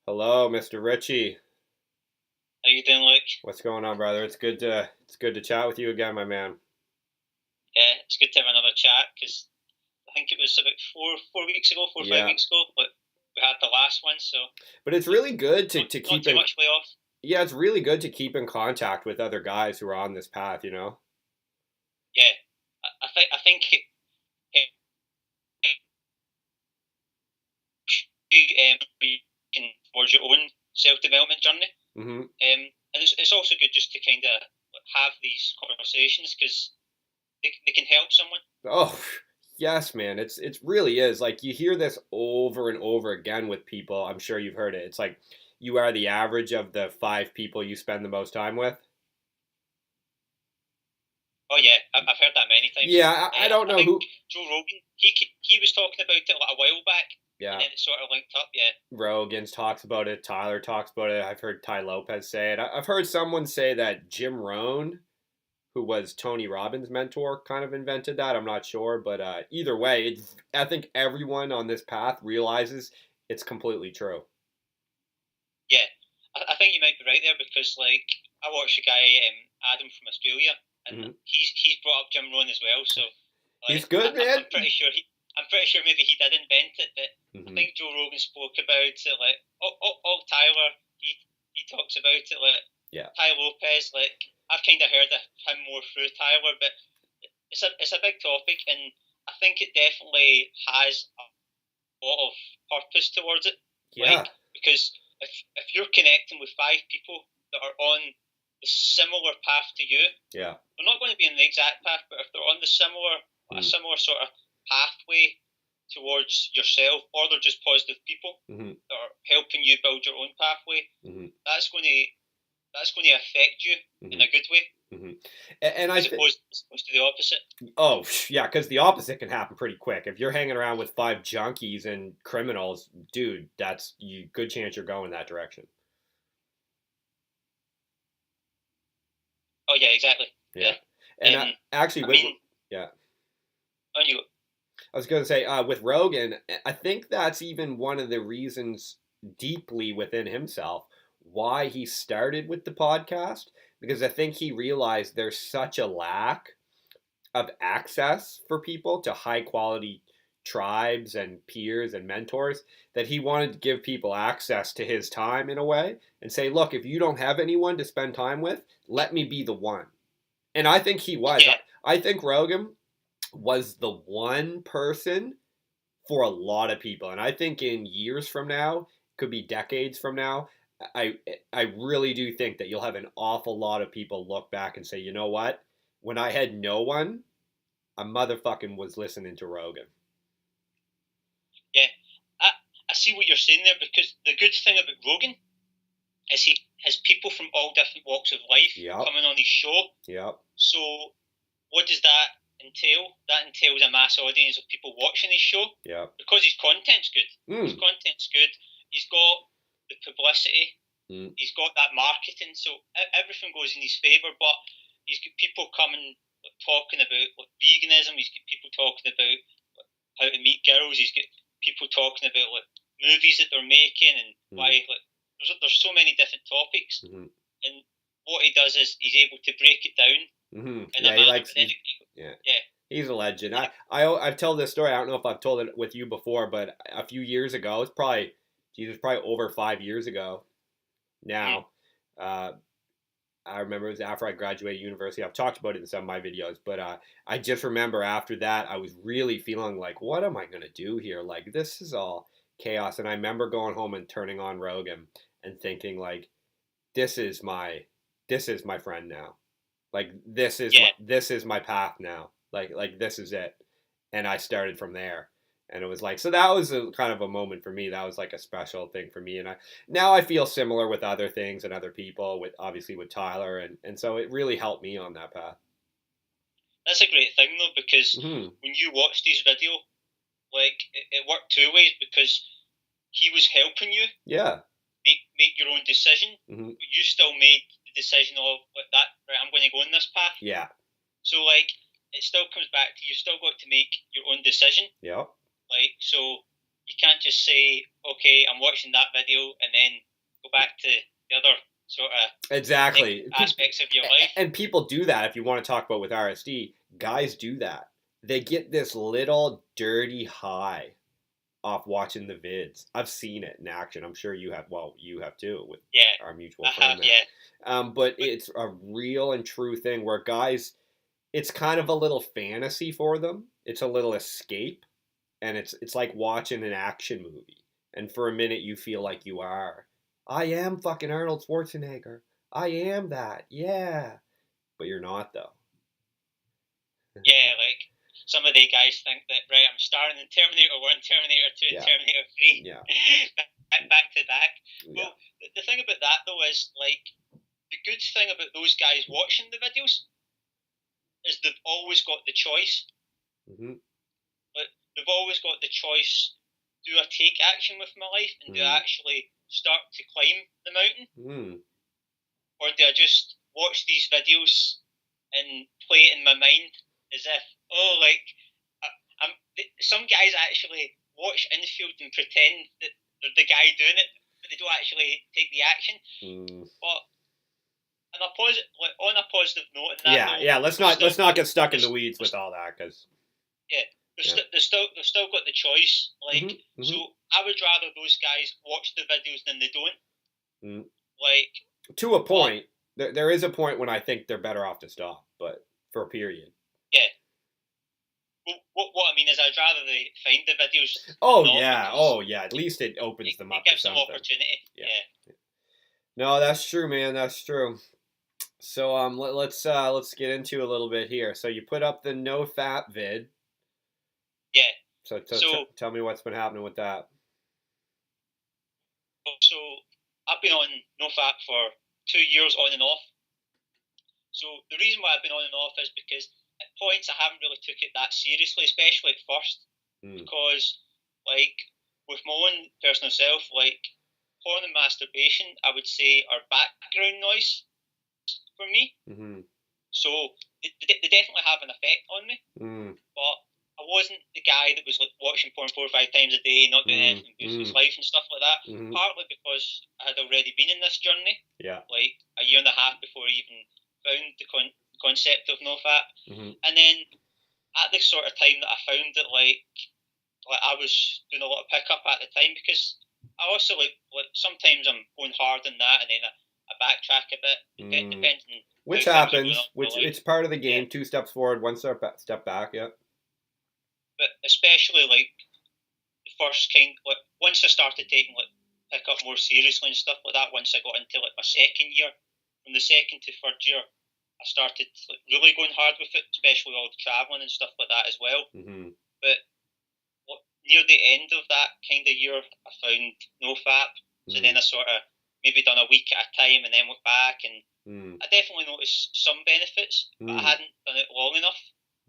Hello, Mr. Ritchie. How you doing, Luke? What's going on, brother? It's good to chat with you again, my man. Yeah, it's good to have another chat because I think it was about four weeks ago, 4 or 5 Yeah, weeks ago, but we had the last one, so but it's really good to not keep too in. much way off. Yeah, it's really good to keep in contact with other guys who are on this path. Yeah, I think it you can towards your own self development journey, Hmm. and it's also good just to kind of have these conversations because they can help someone. Oh, yes, man. It really is. Like you hear this over and over again with people. I'm sure you've heard it. It's like you are the average of the five people you spend the most time with. Oh yeah, I've heard that many times. Yeah, I don't I know think who. Joe Rogan he was talking about it like a while back, and Yeah, then it sort of linked up. Yeah, Rogan's talks about it. Tyler talks about it. I've heard Ty Lopez say it. I've heard someone say that Jim Rohn, who was Tony Robbins' mentor, kind of invented that. I'm not sure, but either way, I think everyone on this path realizes it's completely true. yeah. I think you might be right there because like I watched a guy Adam from Australia, and Hmm. he's brought up Jim Rohn as well. So He's like good, man. I'm pretty sure maybe he did invent it, but I Hmm. think Joe Rogan spoke about it like Tyler he talks about it like Yeah, Ty Lopez like I've kind of heard of him more through Tyler, but it's a big topic and I think it definitely has a lot of purpose towards it. yeah, Like because if you're connecting with five people that are on the similar path to you, yeah. they're not going to be in the exact path, but if they're on a Mm-hmm. similar sort of pathway towards yourself, or they're just positive people Hmm. that are helping you build your own pathway, Hmm. that's going to affect you in Hmm. a good way, Hmm. And I think, as opposed to the opposite. oh yeah, because the opposite can happen pretty quick. If you're hanging around with five junkies and criminals, dude, that's you. Good chance you're going that direction. Oh yeah, exactly. Yeah, Yeah. and actually, I mean, yeah, on you. I was going to say with Rogan, I think that's even one of the reasons deeply within himself why he started with the podcast because I think he realized there's such a lack of access for people to high quality tribes and peers and mentors that he wanted to give people access to his time in a way and say, look, if you don't have anyone to spend time with, let me be the one. And I think he was. Yeah, I think Rogan was the one person for a lot of people. And I think in years from now, could be decades from now, I I really do think that you'll have an awful lot of people look back and say, you know what? When I had no one, I motherfucking was listening to Rogan. yeah. I, I see what you're saying there because the good thing about Rogan is he has people from all different walks of life Yep. coming on his show. Yep. So what does that entail? That entails a mass audience of people watching his show Yep. because his content's good. His Mm. content's good. He's got the publicity. Mm. He's got that marketing. So everything goes in his favour. But he's got people coming like, talking about like, veganism. He's got people talking about like, how to meet girls. He's got people talking about like movies that they're making and Mm. why like there's so many different topics. Mm. And what he does is he's able to break it down Mm. in a Yeah, he manner. likes. And then Yeah, yeah, he's a legend. and I've told this story. I don't know if I've told it with you before, but a few years ago, it's probably, Jesus, probably over 5 years ago mm, now. Uh, I remember it was after I graduated university. I've talked about it in some of my videos, but I just remember after that, I was really feeling like, what am I going to do here? Like, this is all chaos. And I remember going home and turning on Rogan and thinking, like, this is my, this is my friend now. Like, yeah, this is my path now. Like this is it. And I started from there. And it was like, so that was a kind of a moment for me. That was like a special thing for me. And now I feel similar with other things and other people, with obviously with Tyler, and so it really helped me on that path. that's a great thing though because Hmm. when you watched his video, like it worked two ways because he was helping you Yeah. make your own decision, Hmm. but you still made the decision of like that. Right, I'm going to go in this path. Yeah. So like it still comes back to you still got to make your own decision. Yep. Like so, you can't just say, okay, I'm watching that video and then go back to the other sort of exactly aspects of your life. And people do that. If you want to talk about with RSD, guys do that. They get this little dirty high off watching the vids. I've seen it in action. I'm sure you have. Well, you have too with our mutual friend. But it's a real and true thing where guys, it's kind of a little fantasy for them. It's a little escape, and it's like watching an action movie. And for a minute, you feel like you are. I am fucking Arnold Schwarzenegger. I am that. Yeah, but you're not though. Yeah, like some of the guys think that, right, I'm starring in Terminator 1, Terminator 2, and Terminator 3. Yeah. back to back. Yeah. Well, the thing about that, though, is, like, the good thing about those guys watching the videos is they've always got the choice. Mm-hmm. Like, they've always got the choice, do I take action with my life and do I actually start to climb the mountain? Or do I just watch these videos and play it in my mind as if, some guys actually watch infield and pretend that they're the guy doing it, but they don't actually take the action. But on a positive note, let's not get stuck in the weeds with all that, because they've still got the choice. Like, so I would rather those guys watch the videos than they don't. Like, to a point, there is a point when I think they're better off to stop, but for a period. Yeah. What I mean is, I'd rather they find the videos. Oh yeah. At least it opens them up. It gives them opportunity. Yeah. No, that's true, man. That's true. So let's get into a little bit here. So you put up the no fap vid. Yeah. So tell me what's been happening with that. So I've been on NOFA for 2 years on and off. So the reason why I've been on and off is because at points I haven't really took it that seriously, especially at first, because, like, with my own personal self, like, porn and masturbation, I would say, are background noise for me. So they definitely have an effect on me. But I wasn't the guy that was, like, watching porn 4 or 5 times a day, not doing anything with his life and stuff like that. Partly because I had already been in this journey, like a year and a half before I even found the concept of NoFap. And then at the sort of time that I found it, like I was doing a lot of pickup at the time, because I also like sometimes I'm going hard on that and then I backtrack a bit, depending. Which happens, it's part of the game. 2 steps forward, 1 step back. Yeah. But especially, like, the first kind, like, once I started taking, like, pickup more seriously and stuff like that, once I got into, like, my second year, from the second to third year, I started, like, really going hard with it, especially all the travelling and stuff like that as well. But near the end of that kind of year, I found NoFap. So then I sort of maybe done a week at a time and then went back, and I definitely noticed some benefits, but I hadn't done it long enough.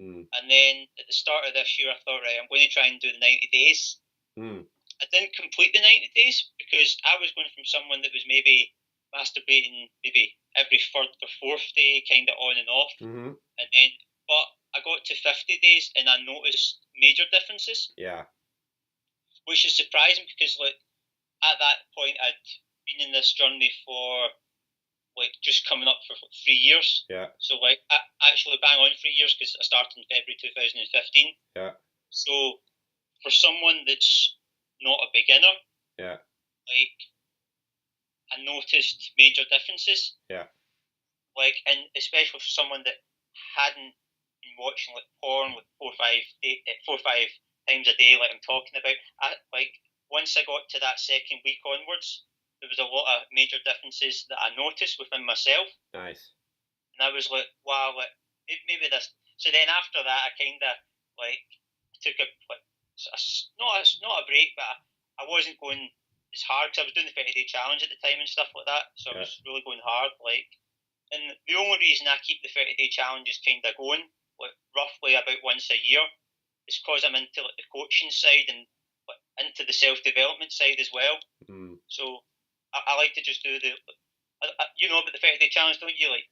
And then at the start of this year, I thought, right, I'm going to try and do the 90 days. I didn't complete the 90 days because I was going from someone that was maybe masturbating maybe every third or fourth day, kind of on and off. And then, but I got to 50 days and I noticed major differences. Yeah. Which is surprising because, like, at that point, I'd been in this journey for, like, just coming up for 3 years. Yeah. So, like, actually bang on 3 years, because I started in February 2015. Yeah. So, for someone that's not a beginner, like, I noticed major differences. Yeah. Like, and especially for someone that hadn't been watching, like, porn, like, 4 or 5 times a day, like I'm talking about. Once I got to that second week onwards, there was a lot of major differences that I noticed within myself. Nice. And I was like, wow, like, maybe this. So then after that, I kind of, like, took not a break, but I wasn't going as hard, because I was doing the 30-day challenge at the time and stuff like that. So I was really going hard, like. And the only reason I keep the 30-day challenges kind of going, like, roughly about once a year, is because I'm into, like, the coaching side and, like, into the self-development side as well. So I like to just do you know about the 30-day challenge, don't you? Like,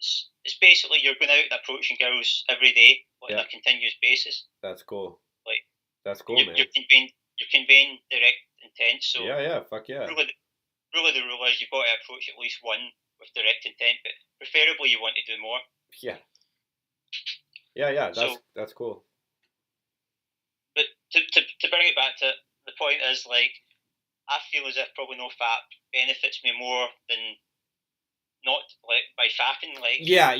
it's basically you're going out and approaching girls every day, like, on a continuous basis. That's cool. Like, that's cool, man. You're conveying you're conveying direct intent. So yeah, fuck yeah. Rule of the rule is you've got to approach at least one with direct intent, but preferably you want to do more. Yeah. Yeah, So, that's cool. but to bring it back to the point is, like, I feel as if probably NoFap benefits me more than not, like, by fapping. Like, Yeah,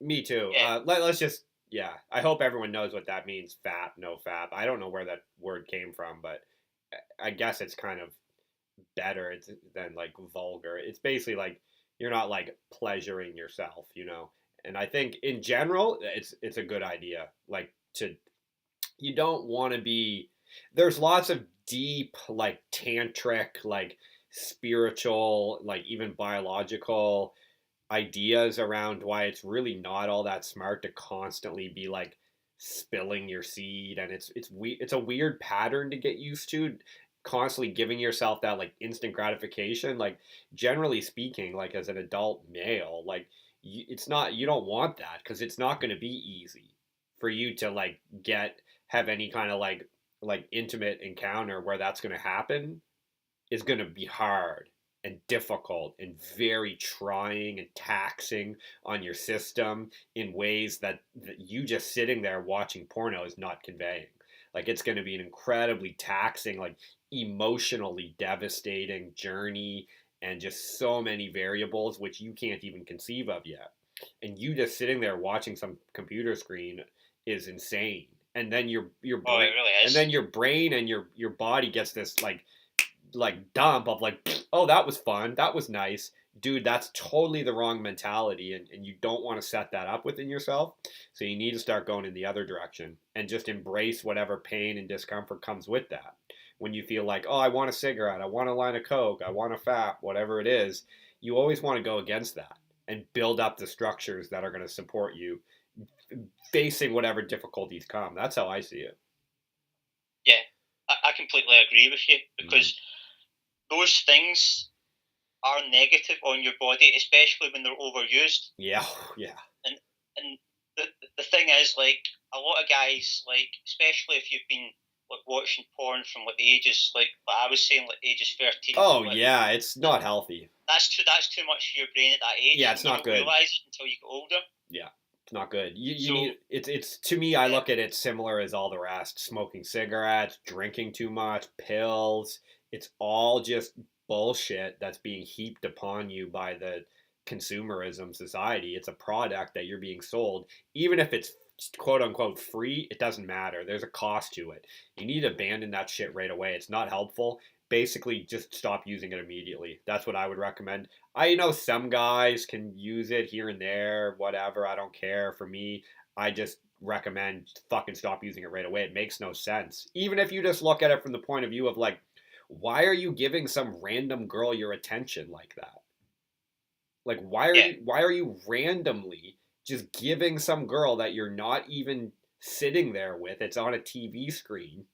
me too. yeah, Let's just, yeah. I hope everyone knows what that means. Fap, no fap. I don't know where that word came from, but I guess it's kind of better than like vulgar. It's basically like you're not like pleasuring yourself, you know. And I think in general, it's a good idea. Like to, you don't want to be. There's lots of deep, like tantric, like spiritual, like even biological ideas around why it's really not all that smart to constantly be like spilling your seed, and it's a weird pattern to get used to, constantly giving yourself that like instant gratification. Like generally speaking, like as an adult male, like it's not, you don't want that because it's not going to be easy for you to like have any kind of like intimate encounter where that's going to happen. Is going to be hard and difficult and very trying and taxing on your system in ways that you just sitting there watching porno is not conveying. Like it's going to be an incredibly taxing, like emotionally devastating journey, and just so many variables which you can't even conceive of yet. And you just sitting there watching some computer screen is insane. And then your oh, brain, it really and is. then your brain and your body gets this like dump of like, oh, that was fun, that was nice. Dude, that's totally the wrong mentality, and you don't want to set that up within yourself. So you need to start going in the other direction and just embrace whatever pain and discomfort comes with that. When you feel like, oh, I want a cigarette, I want a line of coke, I want a fap, whatever it is, you always want to go against that and build up the structures that are going to support you facing whatever difficulties come. That's how I see it. Yeah, I completely agree with you, because those things are negative on your body, especially when they're overused. Yeah, yeah. And the thing is, like, a lot of guys, like, especially if you've been like watching porn from like the ages, like I was saying, like ages 13. Oh like, yeah, it's not healthy. That's too much for your brain at that age. Yeah, it's and you not don't good. realize it until you get older. Yeah, it's not good. You So need, it's to me, I yeah, look at it similar as all the rest. Smoking cigarettes, drinking too much, pills. It's all just bullshit that's being heaped upon you by the consumerism society. It's a product that you're being sold. Even if it's quote unquote free, it doesn't matter. There's a cost to it. You need to abandon that shit right away. It's not helpful. Basically, just stop using it immediately. That's what I would recommend. I know some guys can use it here and there, whatever. I don't care. For me, I just recommend fucking stop using it right away. It makes no sense. Even if you just look at it from the point of view of like, why are you giving some random girl your attention like that? Like yeah, why are you randomly just giving some girl that you're not even sitting there with? It's on a TV screen.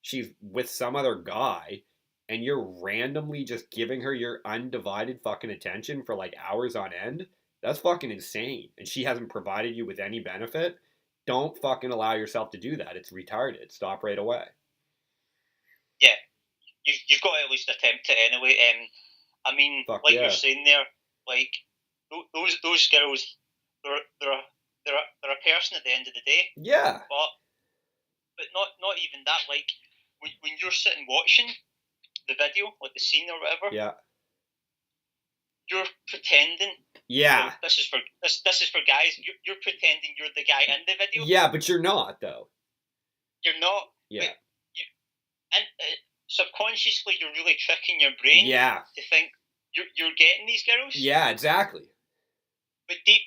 She's with some other guy, and you're randomly just giving her your undivided fucking attention for like hours on end. That's fucking insane. And she hasn't provided you with any benefit. Don't fucking allow yourself to do that. It's retarded. Stop right away. yeah. You've got to at least attempt it anyway. I mean, Fuck like yeah. you're saying there, like those girls, they're a person at the end of the day. Yeah. But not even that. Like when you're sitting watching the video, like the scene or whatever, Yeah. you're pretending. Yeah. This is for guys. You're pretending you're the guy in the video. Yeah, but you're not though. You're not. Yeah. And subconsciously, you're really tricking your brain. Yeah. To think you're getting these girls. Yeah, exactly. But deep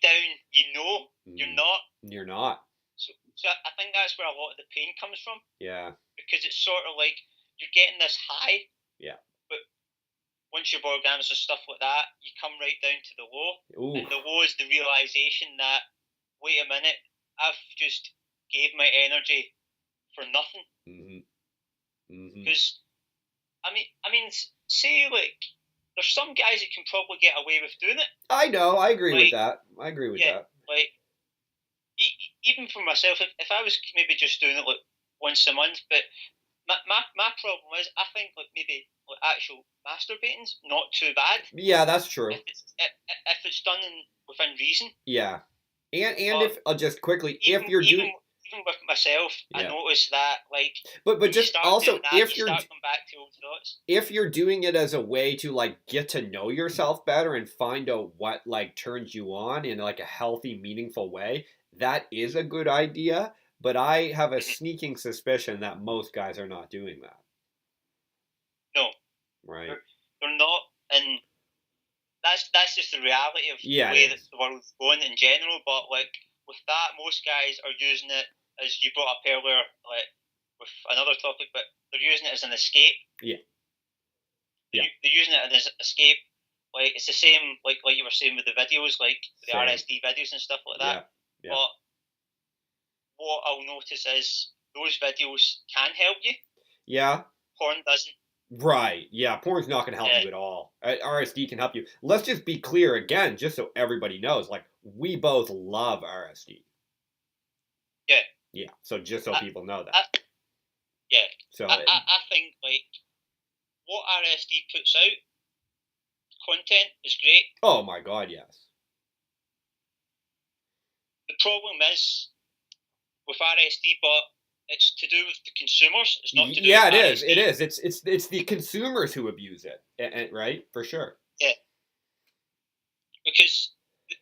down, you know you're not. You're not. So I think that's where a lot of the pain comes from. Yeah. Because it's sort of like you're getting this high. Yeah. But once you've orgasms and stuff like that, you come right down to the low. Ooh. And the low is the realization that, wait a minute, I've just gave my energy for nothing. Because I mean, say like there's some guys that can probably get away with doing it. I know. I agree with that. I agree with that. Like even for myself, if I was maybe just doing it like once a month, but my problem is, I think like maybe like actual masturbating's not too bad Yeah, that's true. if it's done within reason. Yeah. And But if just quickly, if even you're even doing even with myself, I yeah. notice that like But when you just start also doing that, you start going back to old thoughts. if you're doing it as a way to like get to know yourself better and find out what like turns you on in like a healthy, meaningful way, that is a good idea. But I have a Mm-hmm. sneaking suspicion that most guys are not doing that. No, Right. they're not, and that's just the reality of the Yeah, way it that is. the world's going in general. But like with that, most guys are using it, as you brought up earlier, like with another topic, but they're using it as an escape. Yeah. They're, Yeah. they're using it as an escape. Like it's the same, like you were saying with the videos, like the Same. RSD videos and stuff like that. Yeah. Yeah. But what I'll notice is those videos can help you. Yeah. Porn doesn't. Right. Yeah. Porn's not going to help you at all. RSD can help you. Let's just be clear again, just so everybody knows. Like, we both love RSD. Yeah. Yeah. So just so people know that. Yeah. So I think like what RSD puts out, content is great. Oh my God, yes. The problem is with RSD, but it's to do with the consumers. It's not to do Yeah, with it is. RSD. It is. It's the consumers who abuse it, right? For sure. Yeah. Because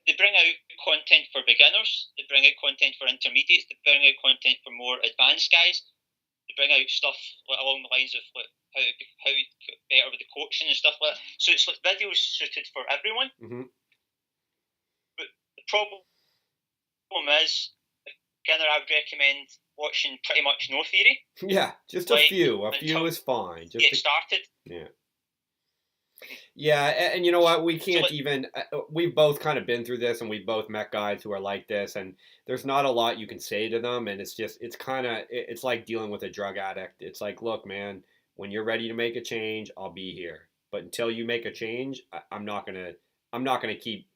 they bring out content for beginners. They bring out content for intermediates. They bring out content for more advanced guys. They bring out stuff like, along the lines of like how you get better with the coaching and stuff like that. So it's like videos suited for everyone. Mm-hmm. But the problem is, beginner, I would recommend watching pretty much no theory. Yeah, just a few. A few is fine. Just get started. Yeah. Yeah, and you know what? We can't even. We've both kind of been through this, and we've both met guys who are like this, and there's not a lot you can say to them, and it's kind of, it's like dealing with a drug addict. It's like, look, man, when you're ready to make a change, I'll be here. But until you make a change, I'm not gonna keep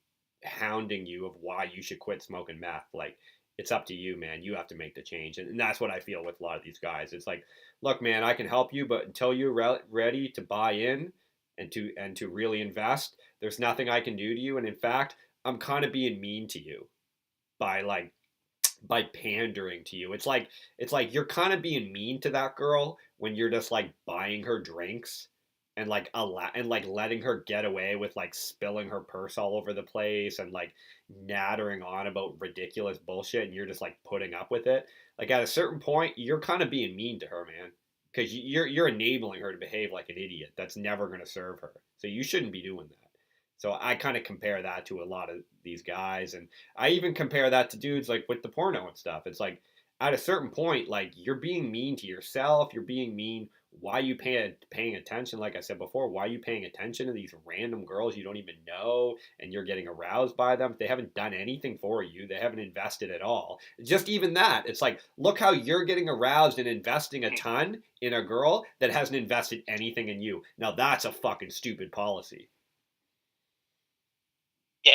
hounding you of why you should quit smoking meth. Like, it's up to you, man. You have to make the change, and that's what I feel with a lot of these guys. It's like, look, man, I can help you, but until you're ready to buy in and to really invest, there's nothing I can do to you. And in fact, I'm kind of being mean to you by pandering to you. It's like you're kind of being mean to that girl when you're just like buying her drinks and like letting her get away with like spilling her purse all over the place and like nattering on about ridiculous bullshit, and you're just like putting up with it. Like, at a certain point, you're kind of being mean to her, man, because you're enabling her to behave like an idiot. That's never going to serve her. So you shouldn't be doing that. So I kind of compare that to a lot of these guys, and I even compare that to dudes like with the porno and stuff. It's like, at a certain point, like, you're being mean to yourself. You're being mean. Why are you paying attention? Like I said before, why are you paying attention to these random girls you don't even know, and you're getting aroused by them? They haven't done anything for you. They haven't invested at all. Just even that, it's like, look how you're getting aroused and investing a ton in a girl that hasn't invested anything in you. Now that's a fucking stupid policy. Yeah,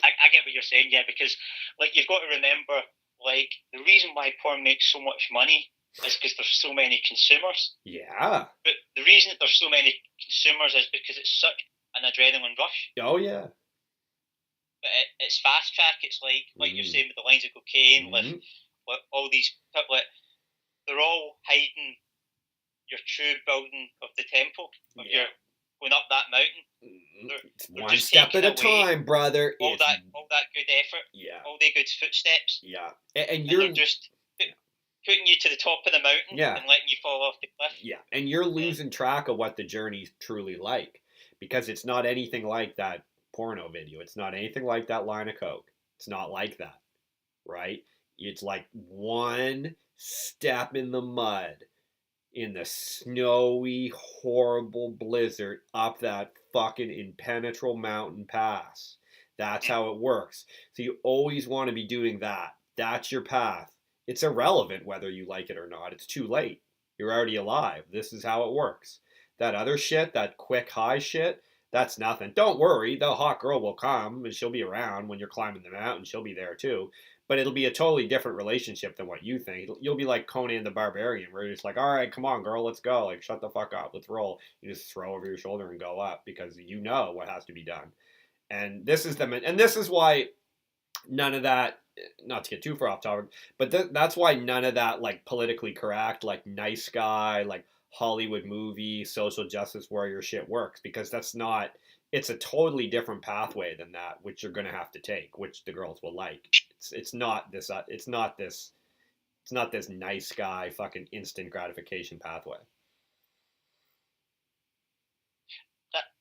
I get what you're saying. Yeah, because like you've got to remember, like the reason why porn makes so much money is because there's so many consumers. Yeah. But the reason that there's so many consumers is because it's such an adrenaline rush. Oh yeah. But it's fast track. It's like you're saying with the lines of cocaine, with all these people. They're all hiding your true building of the temple of your going up that mountain. They're one step at a time, brother. All that good effort. Yeah. All the good footsteps. Yeah. And they're just putting you to the top of the mountain and letting you fall off the cliff. Yeah. And you're losing track of what the journey's truly like, because it's not anything like that porno video. It's not anything like that line of coke. It's not like that, right? It's like one step in the mud in the snowy, horrible blizzard up that fucking impenetrable mountain pass. That's how it works. So you always want to be doing that. That's your path. It's irrelevant whether you like it or not. It's too late. You're already alive. This is how it works. That other shit, that quick high shit, that's nothing. Don't worry, the hot girl will come and she'll be around when you're climbing the mountain. She'll be there too. but it'll be a totally different relationship than what you think. You'll be like Conan the Barbarian, where you're just like, all right, come on, girl, let's go. Like, shut the fuck up, let's roll. You just throw over your shoulder and go up because you know what has to be done. And this is and this is why none of that. Not to get too far off topic, but that's why none of that like politically correct, like nice guy, like Hollywood movie, social justice warrior shit works because that's not. It's a totally different pathway than that, which you're gonna have to take, which the girls will like. It's not this. It's not this. It's not this nice guy fucking instant gratification pathway.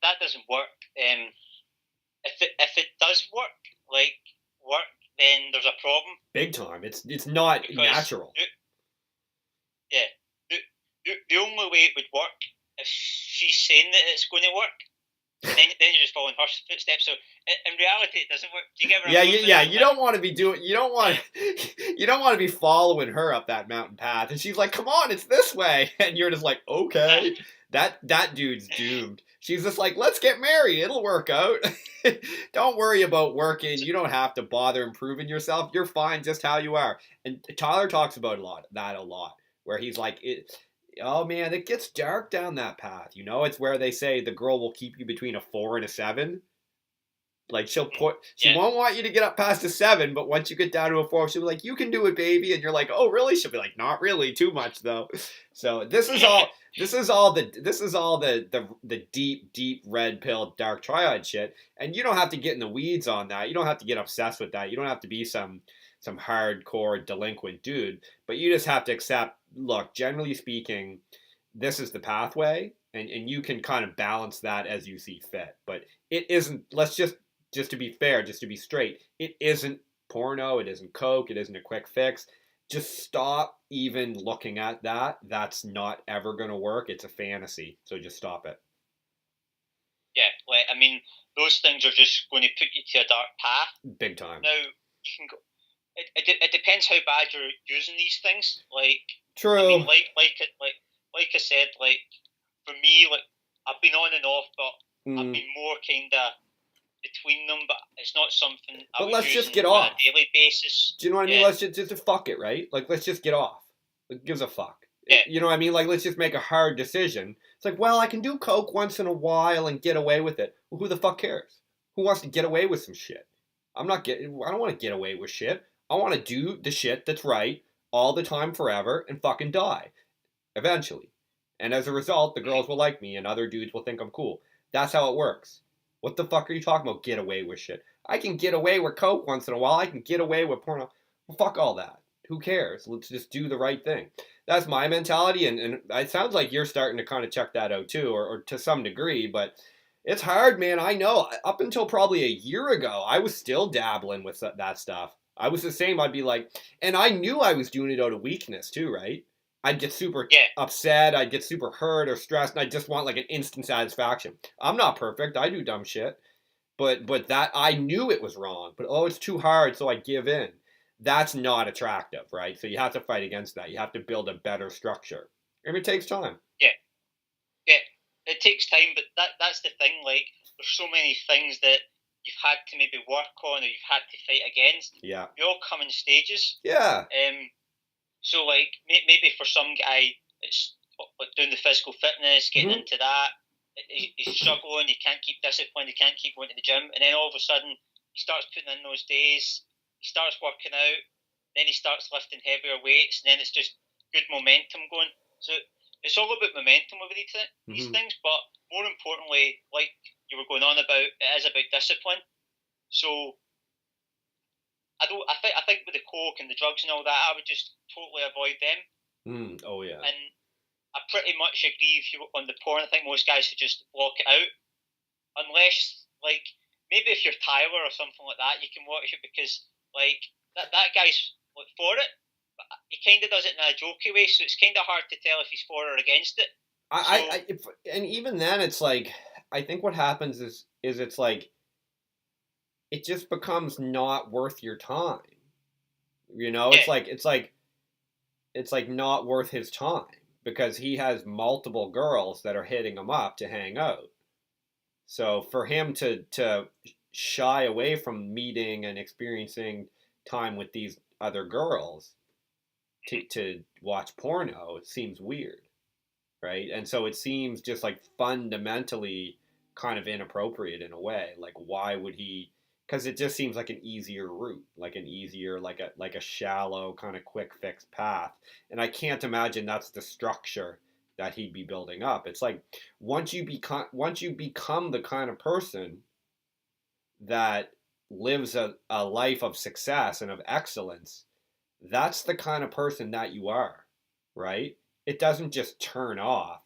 That doesn't work. If it does work, then there's a problem. Big time. It's not because natural. Yeah. The only way it would work if she's saying that it's going to work, then you're just following her footsteps. So in reality, it doesn't work. Do you get what I mean? Yeah. You don't want to be doing. You don't want. You don't want to be following her up that mountain path, and she's like, "Come on, it's this way," and you're just like, "Okay." That dude's doomed. She's just like, let's get married. It'll work out. Don't worry about working. You don't have to bother improving yourself. You're fine just how you are. And Tyler talks about a lot, where he's like, oh man, it gets dark down that path. You know, it's where they say the girl will keep you between a 4 and a 7. Like she won't want you to get up past a 7, but once you get down to a 4, she'll be like, you can do it, baby. And you're like, oh really? She'll be like, not really, too much though. So this is all the deep red pill dark triad shit. And you don't have to get in the weeds on that. You don't have to get obsessed with that. You don't have to be some hardcore delinquent dude. But you just have to accept, look, generally speaking, this is the pathway, and you can kind of balance that as you see fit. But it isn't, let's just to be fair, just to be straight, it isn't porno, it isn't coke, it isn't a quick fix. Just stop even looking at that. That's not ever going to work. It's a fantasy. So just stop it. Yeah, like, I mean, those things are just going to put you to a dark path. Big time. Now, you can go. It depends how bad you're using these things. Like, true. I mean, like I said, like, for me, like, I've been on and off, but I've been more kind of between them, but it's not something I would let's use just get on off. a daily basis. Do you know what I mean? Let's just fuck it, right? Like, let's just get off. It gives a fuck. Yeah. You know what I mean? Like, let's just make a hard decision. It's like, well, I can do coke once in a while and get away with it. Well, who the fuck cares? Who wants to get away with some shit? I don't want to get away with shit. I want to do the shit that's right all the time forever and fucking die. Eventually. And as a result, the girls will like me and other dudes will think I'm cool. That's how it works. What the fuck are you talking about? Get away with shit. I can get away with coke once in a while. I can get away with porno. Well, fuck all that. Who cares? Let's just do the right thing. That's my mentality, and it sounds like you're starting to kind of check that out too, or to some degree, but it's hard, man. I know. Up until probably a year ago, I was still dabbling with that stuff. I was the same. I'd be like, and I knew I was doing it out of weakness too, right? I'd get super upset, I'd get super hurt or stressed, and I just want like an instant satisfaction. I'm not perfect, I do dumb shit. But that, I knew it was wrong. But it's too hard, so I give in. That's not attractive, right? So you have to fight against that. You have to build a better structure. And it takes time. Yeah. It takes time, but that's the thing, like, there's so many things that you've had to maybe work on or you've had to fight against. Yeah. They all come in stages. Yeah. So, like, maybe for some guy, it's like doing the physical fitness, getting into that. He's struggling, he can't keep discipline, he can't keep going to the gym. And then all of a sudden, he starts putting in those days, he starts working out, then he starts lifting heavier weights, and then it's just good momentum going. So, it's all about momentum with these things, but more importantly, like you were going on about, it is about discipline. So, I think with the coke and the drugs and all that, I would just totally avoid them. Oh yeah. And I pretty much agree with you on the porn. I think most guys should just block it out, unless like maybe if you're Tyler or something like that, you can watch it because like that guy's like for it, but he kind of does it in a jokey way, so it's kind of hard to tell if he's for or against it. And even then, it's like I think what happens is it's like. It just becomes not worth your time. You know, it's like not worth his time because he has multiple girls that are hitting him up to hang out. So for him to shy away from meeting and experiencing time with these other girls to watch porno. It seems weird, right? And so it seems just like fundamentally kind of inappropriate in a way. Like, why would he? Because it just seems like an easier route, like an easier, like a shallow kind of quick fix path. And I can't imagine that's the structure that he'd be building up. It's like once you become the kind of person that lives a life of success and of excellence, that's the kind of person that you are, right? It doesn't just turn off.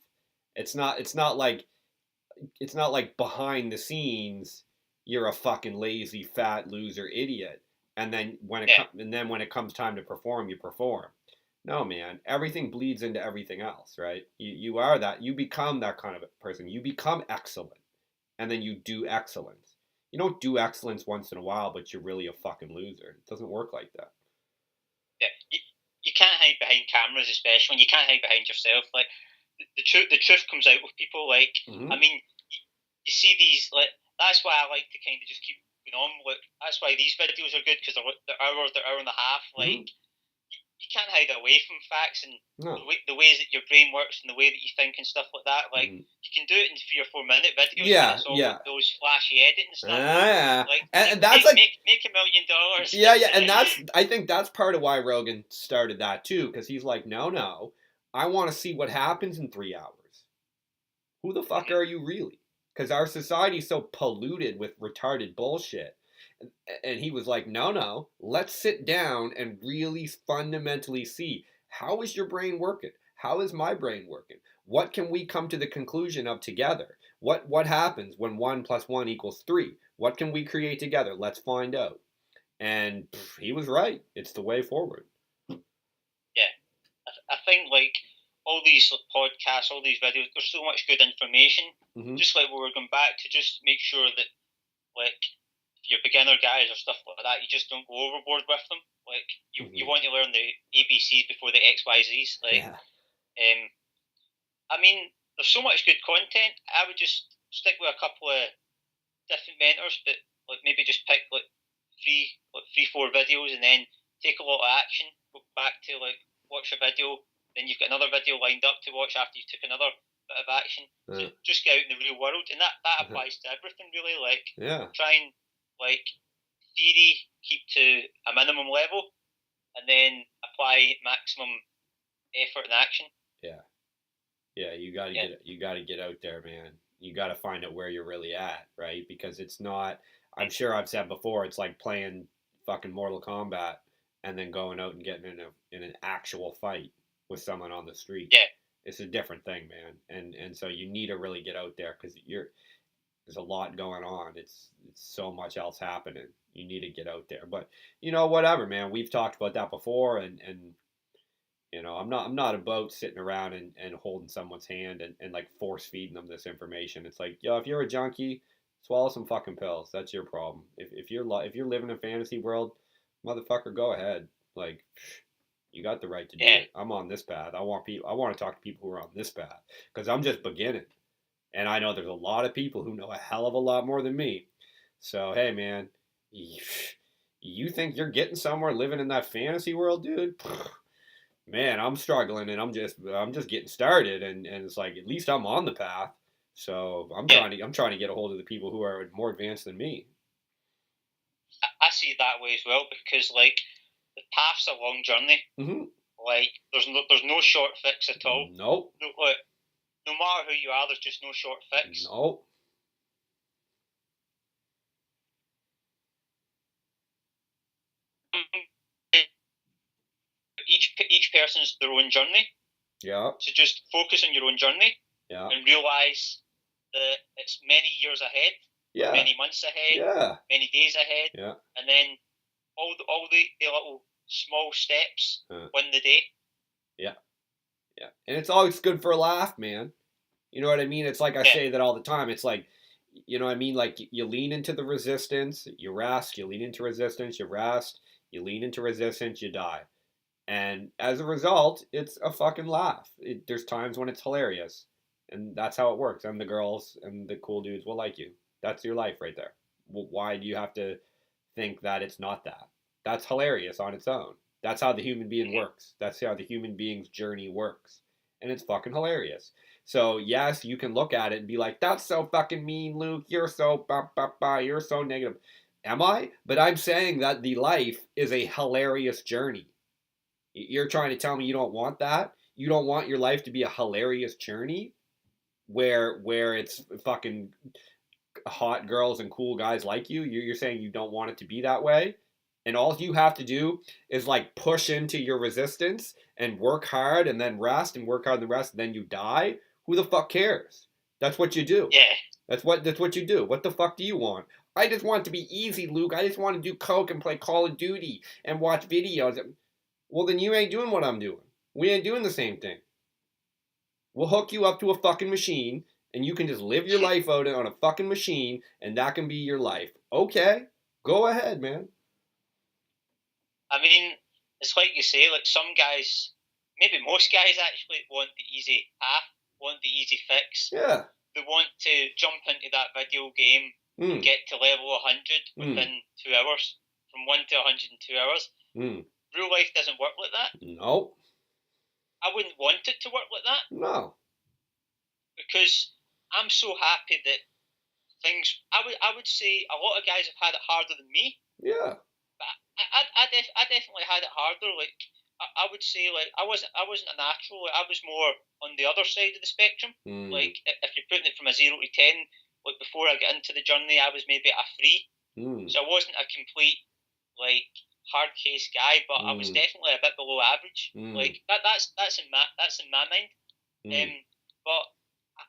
It's not like behind the scenes you're a fucking lazy fat loser idiot, and then when it comes time to perform, you perform. No, man, everything bleeds into everything else, right? You are that. You become that kind of a person. You become excellent, and then you do excellence. You don't do excellence once in a while, but you're really a fucking loser. It doesn't work like that. Yeah, you can't hide behind cameras, especially when you can't hide behind yourself. Like the truth comes out with people. Like I mean, you see these like that's why I like to kind of just keep going on. Like that's why these videos are good because they're hour and a half. Like you can't hide away from facts and No. the ways that your brain works and the way that you think and stuff like that. Like you can do it in 3 or 4 minute videos. Yeah, and it's all yeah. those flashy editing stuff. Yeah, Like and that's like make $1 million. Yeah, yeah, and I think that's part of why Rogan started that too, because he's like, no, I want to see what happens in 3 hours. Who the fuck are you really? Because our society's so polluted with retarded bullshit. And he was like, no, let's sit down and really fundamentally see, how is your brain working? How is my brain working? What can we come to the conclusion of together? What happens when 1 + 1 = 3? What can we create together? Let's find out. And he was right. It's the way forward. Yeah, I think like all these podcasts, all these videos, there's so much good information. Just like we were going back to just make sure that like if you're beginner guys or stuff like that, you just don't go overboard with them. Like you want to learn the ABCs before the XYZs. Like, I mean, there's so much good content. I would just stick with a couple of different mentors, but like maybe just pick like three, 4 videos, and then take a lot of action. Go back to like watch a video, then you've got another video lined up to watch after you took another bit of action. So just get out in the real world, and that applies to everything really. Like try and like theory keep to a minimum level, and then apply maximum effort and action. Yeah, you gotta get out there, man. You gotta find out where you're really at, right? Because it's not. I'm sure I've said before, it's like playing fucking Mortal Kombat and then going out and getting in an actual fight with someone on the street. Yeah, it's a different thing, man. And so you need to really get out there because there's a lot going on. It's so much else happening. You need to get out there. But whatever, man. We've talked about that before, and I'm not about sitting around and holding someone's hand and like force feeding them this information. It's like, if you're a junkie, swallow some fucking pills. That's your problem. If you're living in a fantasy world, motherfucker, go ahead. Like, you got the right to do it. I'm on this path. I want to talk to people who are on this path because I'm just beginning, and I know there's a lot of people who know a hell of a lot more than me. So hey, man, you think you're getting somewhere living in that fantasy world, dude? Man, I'm struggling, and I'm just getting started, and it's like at least I'm on the path. So I'm trying to get a hold of the people who are more advanced than me. I see it that way as well because like the path's a long journey. Like there's no short fix at all. Nope. No matter who you are, there's just no short fix. Nope. Each person's their own journey. Yeah. So just focus on your own journey. Yeah. And realize that it's many years ahead. Yeah. Many months ahead. Yeah. Many days ahead. Yeah. And then all the little small steps win the day. Yeah. Yeah. And it's always good for a laugh, man. You know what I mean? It's like I say that all the time. It's like, you know what I mean? Like you lean into the resistance, you rest, you lean into resistance, you rest, you lean into resistance, you die. And as a result, it's a fucking laugh. There's times when it's hilarious. And that's how it works. And the girls and the cool dudes will like you. That's your life right there. Why do you have to think that it's not that? That's hilarious on its own. That's how the human being works. That's how the human being's journey works. And it's fucking hilarious. So, yes, you can look at it and be like, that's so fucking mean, Luke. You're so, you're so negative. Am I? But I'm saying that the life is a hilarious journey. You're trying to tell me you don't want that? You don't want your life to be a hilarious journey where it's fucking hot girls and cool guys like you? You're saying you don't want it to be that way? And all you have to do is like push into your resistance and work hard and then rest and work hard and rest and then you die? Who the fuck cares? That's what you do. Yeah. That's what you do. What the fuck do you want? I just want it to be easy, Luke. I just want to do coke and play Call of Duty and watch videos. Well, then you ain't doing what I'm doing. We ain't doing the same thing. We'll hook you up to a fucking machine and you can just live your life out on a fucking machine and that can be your life. Okay, go ahead, man. I mean, it's like you say, like some guys, maybe most guys actually want the easy path, want the easy fix. Yeah. They want to jump into that video game and get to level 100 within 2 hours, from 1 to 100 in 2 hours. Real life doesn't work like that. No. I wouldn't want it to work like that. No. Because I'm so happy that things, I would say a lot of guys have had it harder than me. Yeah. I definitely had it harder. Like I would say, like I wasn't a natural. Like, I was more on the other side of the spectrum. Like if you're putting it from a 0 to 10, like before I got into the journey, I was maybe a 3. So I wasn't a complete like hard case guy, but I was definitely a bit below average. Like that's in my mind. But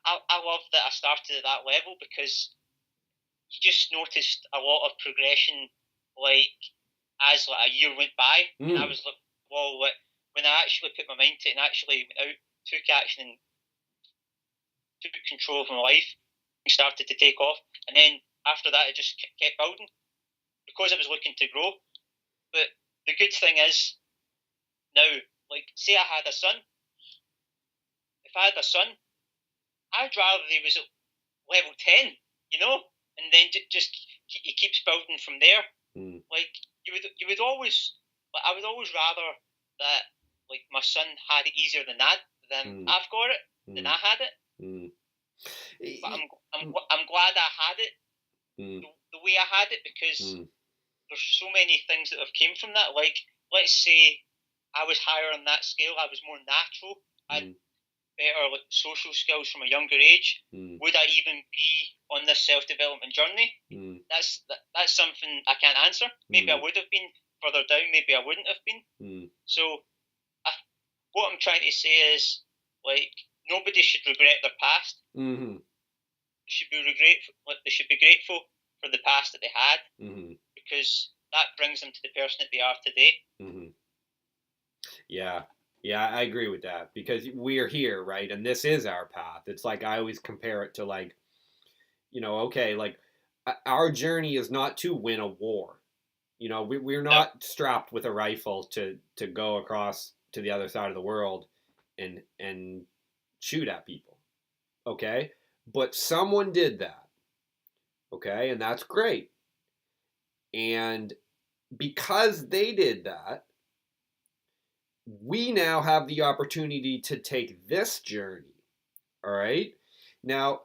I love that I started at that level because you just noticed a lot of progression. Like as like a year went by, and I was like, well, like, when I actually put my mind to it and actually went out, took action and took control of my life, things started to take off. And then after that, it just kept building because I was looking to grow. But the good thing is, now, like, say I had a son. If I had a son, I'd rather he was at level 10, you know? And then just he keeps building from there. Like, you would always, like, I would always rather that, like, my son had it easier than I've got it, than I had it. But I'm glad I had it the way I had it because there's so many things that have came from that. Like, let's say I was higher on that scale, I was more natural, I had better like social skills from a younger age. Would I even be on this self-development journey? That's something I can't answer. Maybe I would have been further down, maybe I wouldn't have been. So what I'm trying to say is, like, nobody should regret their past. They should be grateful for the past that they had, because that brings them to the person that they are today. Yeah, I agree with that because we're here, right? And this is our path. It's like I always compare it to, like, you know, okay, like our journey is not to win a war. You know, we're not strapped with a rifle to go across to the other side of the world and shoot at people. Okay? But someone did that. Okay? And that's great. And because they did that, we now have the opportunity to take this journey. All right? Now,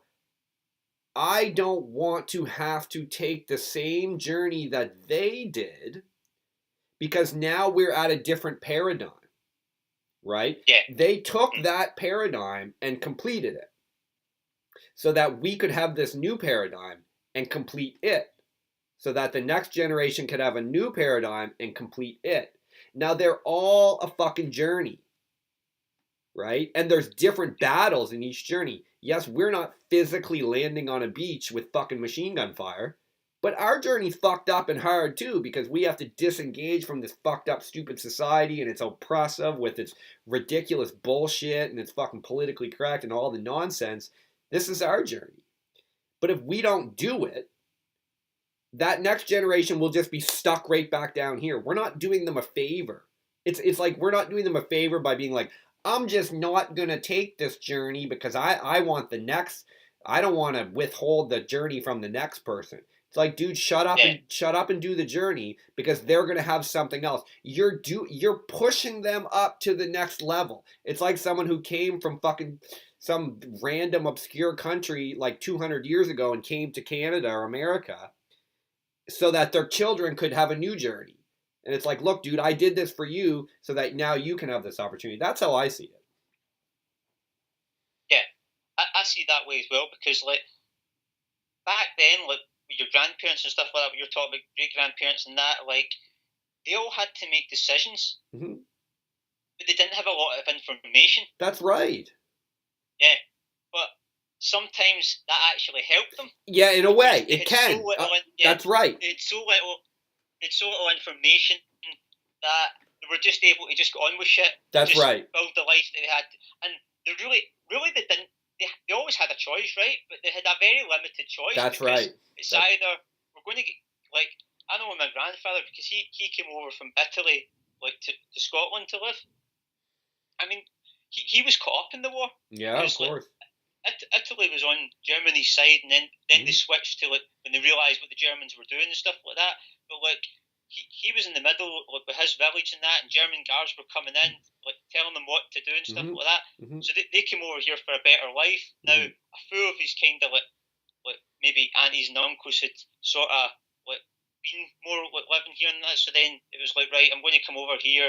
I don't want to have to take the same journey that they did because now we're at a different paradigm, right? Yeah. They took that paradigm and completed it so that we could have this new paradigm and complete it so that the next generation could have a new paradigm and complete it. Now, they're all a fucking journey, right? And there's different battles in each journey. Yes, we're not physically landing on a beach with fucking machine gun fire, but our journey's fucked up and hard too because we have to disengage from this fucked up stupid society and it's oppressive with its ridiculous bullshit and it's fucking politically correct and all the nonsense. This is our journey. But if we don't do it, that next generation will just be stuck right back down here. We're not doing them a favor. It's like we're not doing them a favor by being like, I'm just not going to take this journey because I want the next I don't want to withhold the journey from the next person. It's like, dude, shut up Yeah, and do the journey because they're gonna have something else. You're pushing them up to the next level. It's like someone who came from fucking some random obscure country like 200 years ago and came to Canada or America so that their children could have a new journey. And it's like, look, dude, I did this for you so that now you can have this opportunity. That's how I see it. yeah. I see it that way as well because like back then, like with your grandparents and stuff like that, when you're talking about great grandparents and that, like they all had to make decisions, Mm-hmm. but they didn't have a lot of information. That's right. Yeah, but sometimes that actually helped them Yeah, in a because way, it can. yeah, That's right. they had so little information that they were just able to just go on with shit and That's just right. build the life that they had. And they really, they didn't. They always had a choice, right? But they had a very limited choice. That's because right. It's either we're going to get like I know my grandfather because he came over from Italy like to Scotland to live. I mean, he was caught up in the war. Yeah, of Because like course. Italy was on Germany's side, and then Mm-hmm. they switched to like when they realised what the Germans were doing and stuff like that. But like he was in the middle like, with his village and that, and German guards were coming in like telling them what to do and stuff Mm-hmm. like that. Mm-hmm. So they came over here for a better life. Now Mm-hmm. a few of his kind of like maybe aunties and uncles had sort of like been more like living here and that. So then it was like right, I'm going to come over here,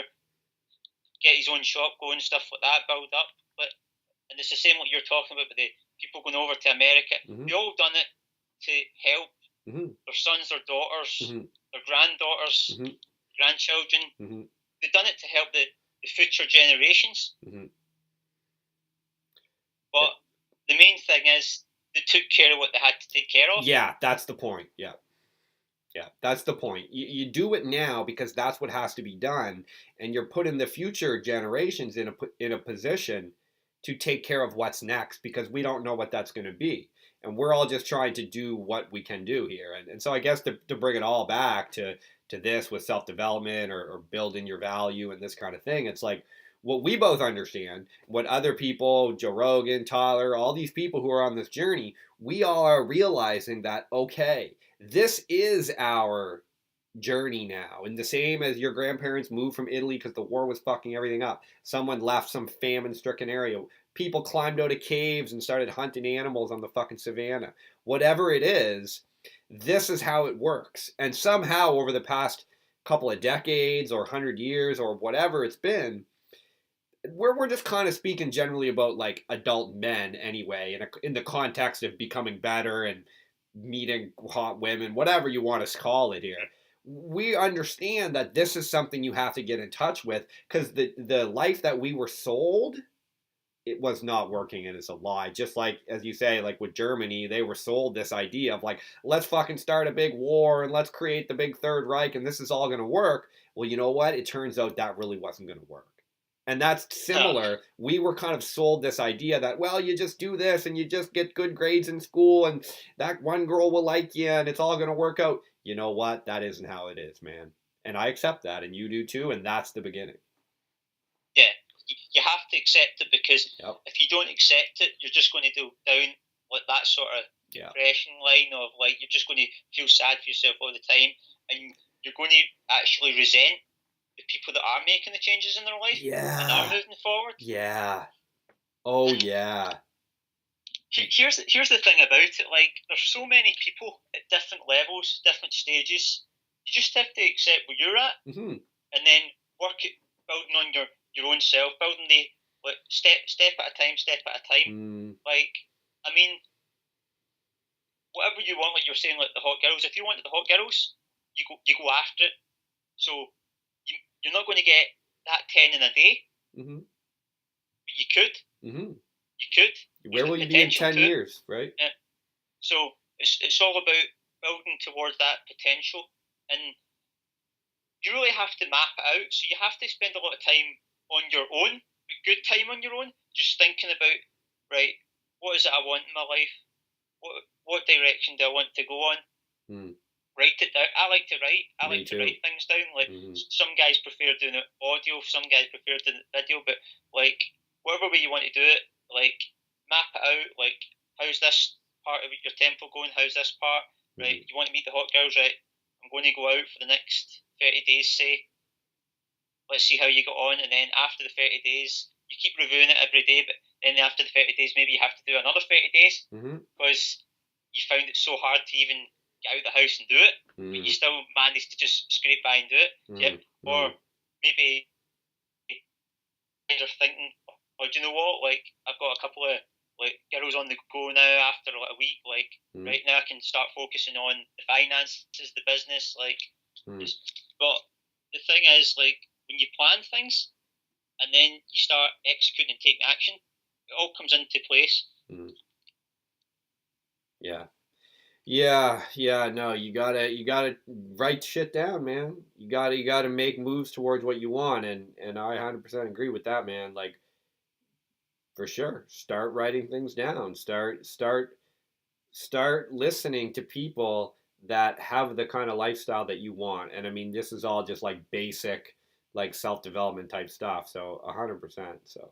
get his own shop going, stuff like that, build up. But and it's the same what you're talking about with the people going over to America. Mm-hmm. They all done it to help Mm-hmm. their sons, their daughters, Mm-hmm. their granddaughters, Mm-hmm. grandchildren. Mm-hmm. They've done it to help the future generations. Mm-hmm. But the main thing is they took care of what they had to take care of. Yeah, that's the point. Yeah. Yeah, that's the point. You do it now because that's what has to be done, and you're putting the future generations in a position to take care of what's next because we don't know what that's going to be, and we're all just trying to do what we can do here. And so I guess to bring it all back to this with self development or building your value and this kind of thing, it's like what we both understand, what other people, Joe Rogan, Tyler, all these people who are on this journey, we all are realizing that okay, this is our journey now. And the same as your grandparents moved from Italy because the war was fucking everything up. Someone left some famine stricken area. People climbed out of caves and started hunting animals on the fucking savannah. Whatever it is, this is how it works. And somehow over the past couple of decades or 100 years or whatever it's been, we're just kind of speaking generally about like adult men anyway, in the context of becoming better and meeting hot women, whatever you want to call it here. We understand that this is something you have to get in touch with because the life that we were sold, it was not working and it's a lie. Just like as you say, like with Germany, they were sold this idea of like, let's fucking start a big war and let's create the big Third Reich and this is all gonna work. Well, you know what? It turns out that really wasn't gonna work. And that's No. similar. We were kind of sold this idea that, well, you just do this and you just get good grades in school and that one girl will like you and it's all going to work out. You know what? That isn't how it is, man. And I accept that and you do too. And that's the beginning. Yeah, you have to accept it because Yep. if you don't accept it, you're just going to go down like that sort of depression line of like you're just going to feel sad for yourself all the time, and you're going to actually resent the people that are making the changes in their life and are moving forward. Yeah. Oh, and yeah. Here's the thing about it. Like, there's so many people at different levels, different stages. You just have to accept where you're at, Mm-hmm. and then work at building on your own self, building the like step at a time, step at a time. Like, I mean, whatever you want, like you're saying, like the hot girls. If you wanted the hot girls, you go after it. So you're not going to get that 10 in a day, but you could. You could. Where will you be in 10 years, right? Yeah. So it's all about building towards that potential, and you really have to map it out. So you have to spend a lot of time on your own, good time on your own, just thinking about, right, what is it I want in my life? What direction do I want to go on? Write it down. I like to write. I like to write things down. Like some guys prefer doing it audio, some guys prefer doing it video, but like whatever way you want to do it, like map it out. Like how's this part of your tempo going? How's this part? Right, you want to meet the hot girls, right? I'm going to go out for the next 30 days, say. Let's see how you got on, and then after the 30 days, you keep reviewing it every day, but then after the 30 days, maybe you have to do another 30 days because you found it so hard to even get out of the house and do it, but you still managed to just scrape by and do it. Yep. Or maybe you're thinking, oh, do you know what? Like, I've got a couple of like girls on the go now after like a week. Like, right now I can start focusing on the finances, the business. Like, but the thing is, like, when you plan things and then you start executing and taking action, it all comes into place. Yeah. No, you gotta write shit down, man. You gotta make moves towards what you want, and I 100% agree with that, man. Like, for sure, start writing things down. Start listening to people that have the kind of lifestyle that you want. And I mean, this is all just like basic, like self-development type stuff. So 100%. So,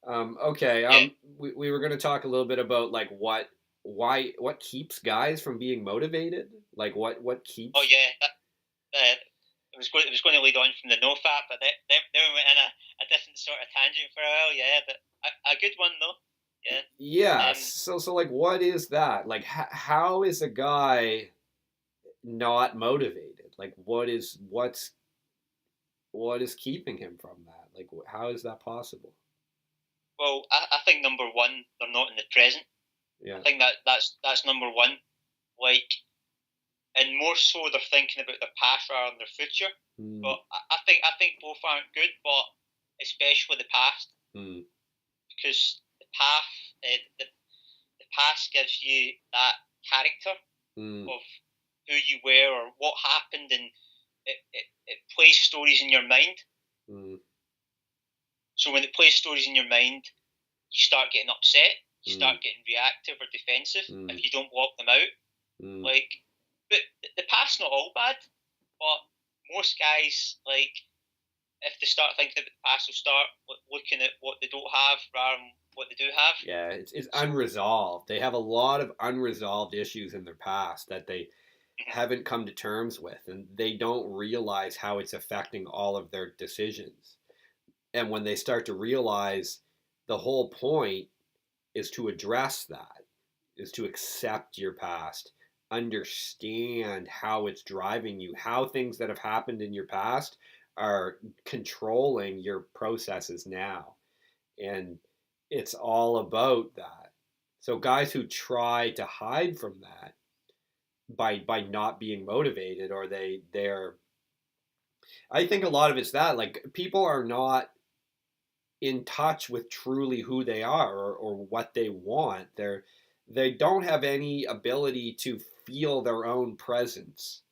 okay. We were going to talk a little bit about like what keeps guys from being motivated? Like what keeps. Oh yeah. It was going to lead on from the NOFA, but then we went in a different sort of tangent for a while. Yeah, but a good one though. Yeah. Yeah. So like, what is that? Like, how is a guy not motivated? Like, what's keeping him from that? Like, how is that possible? Well, I think number one, they're not in the present. Yeah. I think that's number one. Like, and more so, they're thinking about their past rather than their future. But I think both aren't good, but especially the past, because the past gives you that character of who you were or what happened, and it plays stories in your mind. So when it plays stories in your mind, you start getting upset, you start getting reactive or defensive if you don't block them out. Like, but the past's not all bad, but most guys, like, if they start thinking about the past, they'll start looking at what they don't have rather than what they do have. Yeah, it's unresolved. They have a lot of unresolved issues in their past that they haven't come to terms with, and they don't realize how it's affecting all of their decisions. And when they start to realize, the whole point is to address that, is to accept your past, understand how it's driving you, how things that have happened in your past are controlling your processes now. And it's all about that. So guys who try to hide from that by not being motivated, or they're I think a lot of it's that, like, people are not in touch with truly who they are, or what they want. They don't have any ability to feel their own presence,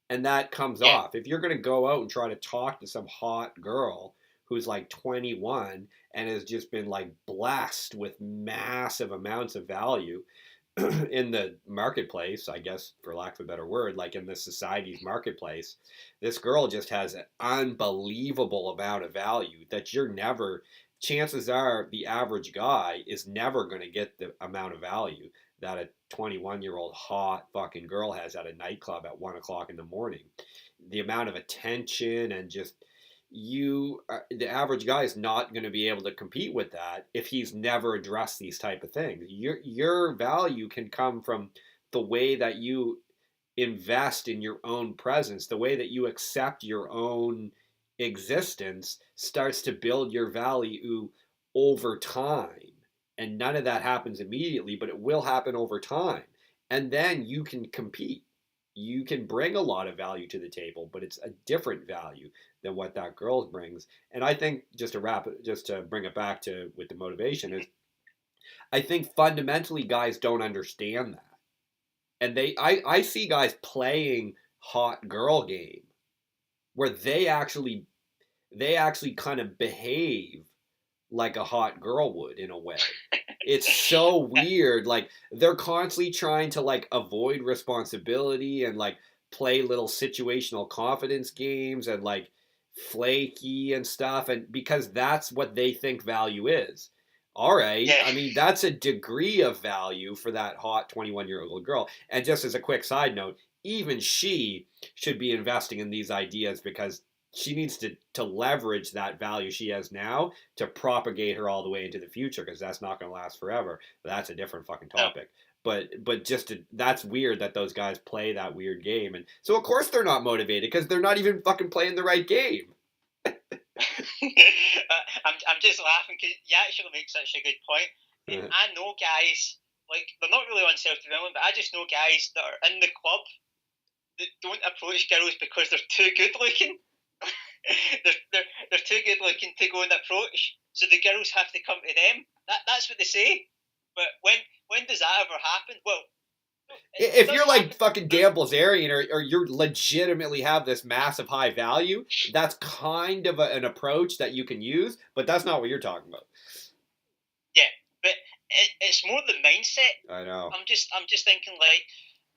and that comes off. If you're going to go out and try to talk to some hot girl who's like 21 and has just been like blessed with massive amounts of value in the marketplace, I guess, for lack of a better word, like in the society's marketplace, this girl just has an unbelievable amount of value that you're never, chances are the average guy is never going to get the amount of value that a 21-year-old hot fucking girl has at a nightclub at 1 o'clock in the morning. The amount of attention and just the average guy is not going to be able to compete with that if he's never addressed these type of things. Your value can come from the way that you invest in your own presence, the way that you accept your own existence starts to build your value over time. And none of that happens immediately, but it will happen over time. And then you can compete. You can bring a lot of value to the table, but it's a different value than what that girl brings. And I think, just to bring it back to with the motivation, is I think fundamentally guys don't understand that. And I see guys playing hot girl game where they actually kind of behave like a hot girl would, in a way. It's so weird. Like, they're constantly trying to like avoid responsibility and like play little situational confidence games and like flaky and stuff, and because that's what they think value is. All right. Yeah. I mean, that's a degree of value for that hot 21-year-old girl. And just as a quick side note, even she should be investing in these ideas because she needs to leverage that value she has now to propagate her all the way into the future because that's not going to last forever. But that's a different fucking No. topic. But that's weird that those guys play that weird game. And so of course they're not motivated because they're not even fucking playing the right game. I'm just laughing because you actually make such a good point. I know guys, like, they're not really on self-development, but I just know guys that are in the club that don't approach girls because they're too good looking. they're too good looking to go and approach, so the girls have to come to them. That's what they say. But when does that ever happen? Well, if you're like fucking Dan Bilzerian or you legitimately have this massive high value, that's kind of an approach that you can use, but that's not what you're talking about. Yeah, but it's more the mindset. I know. I'm just thinking, like,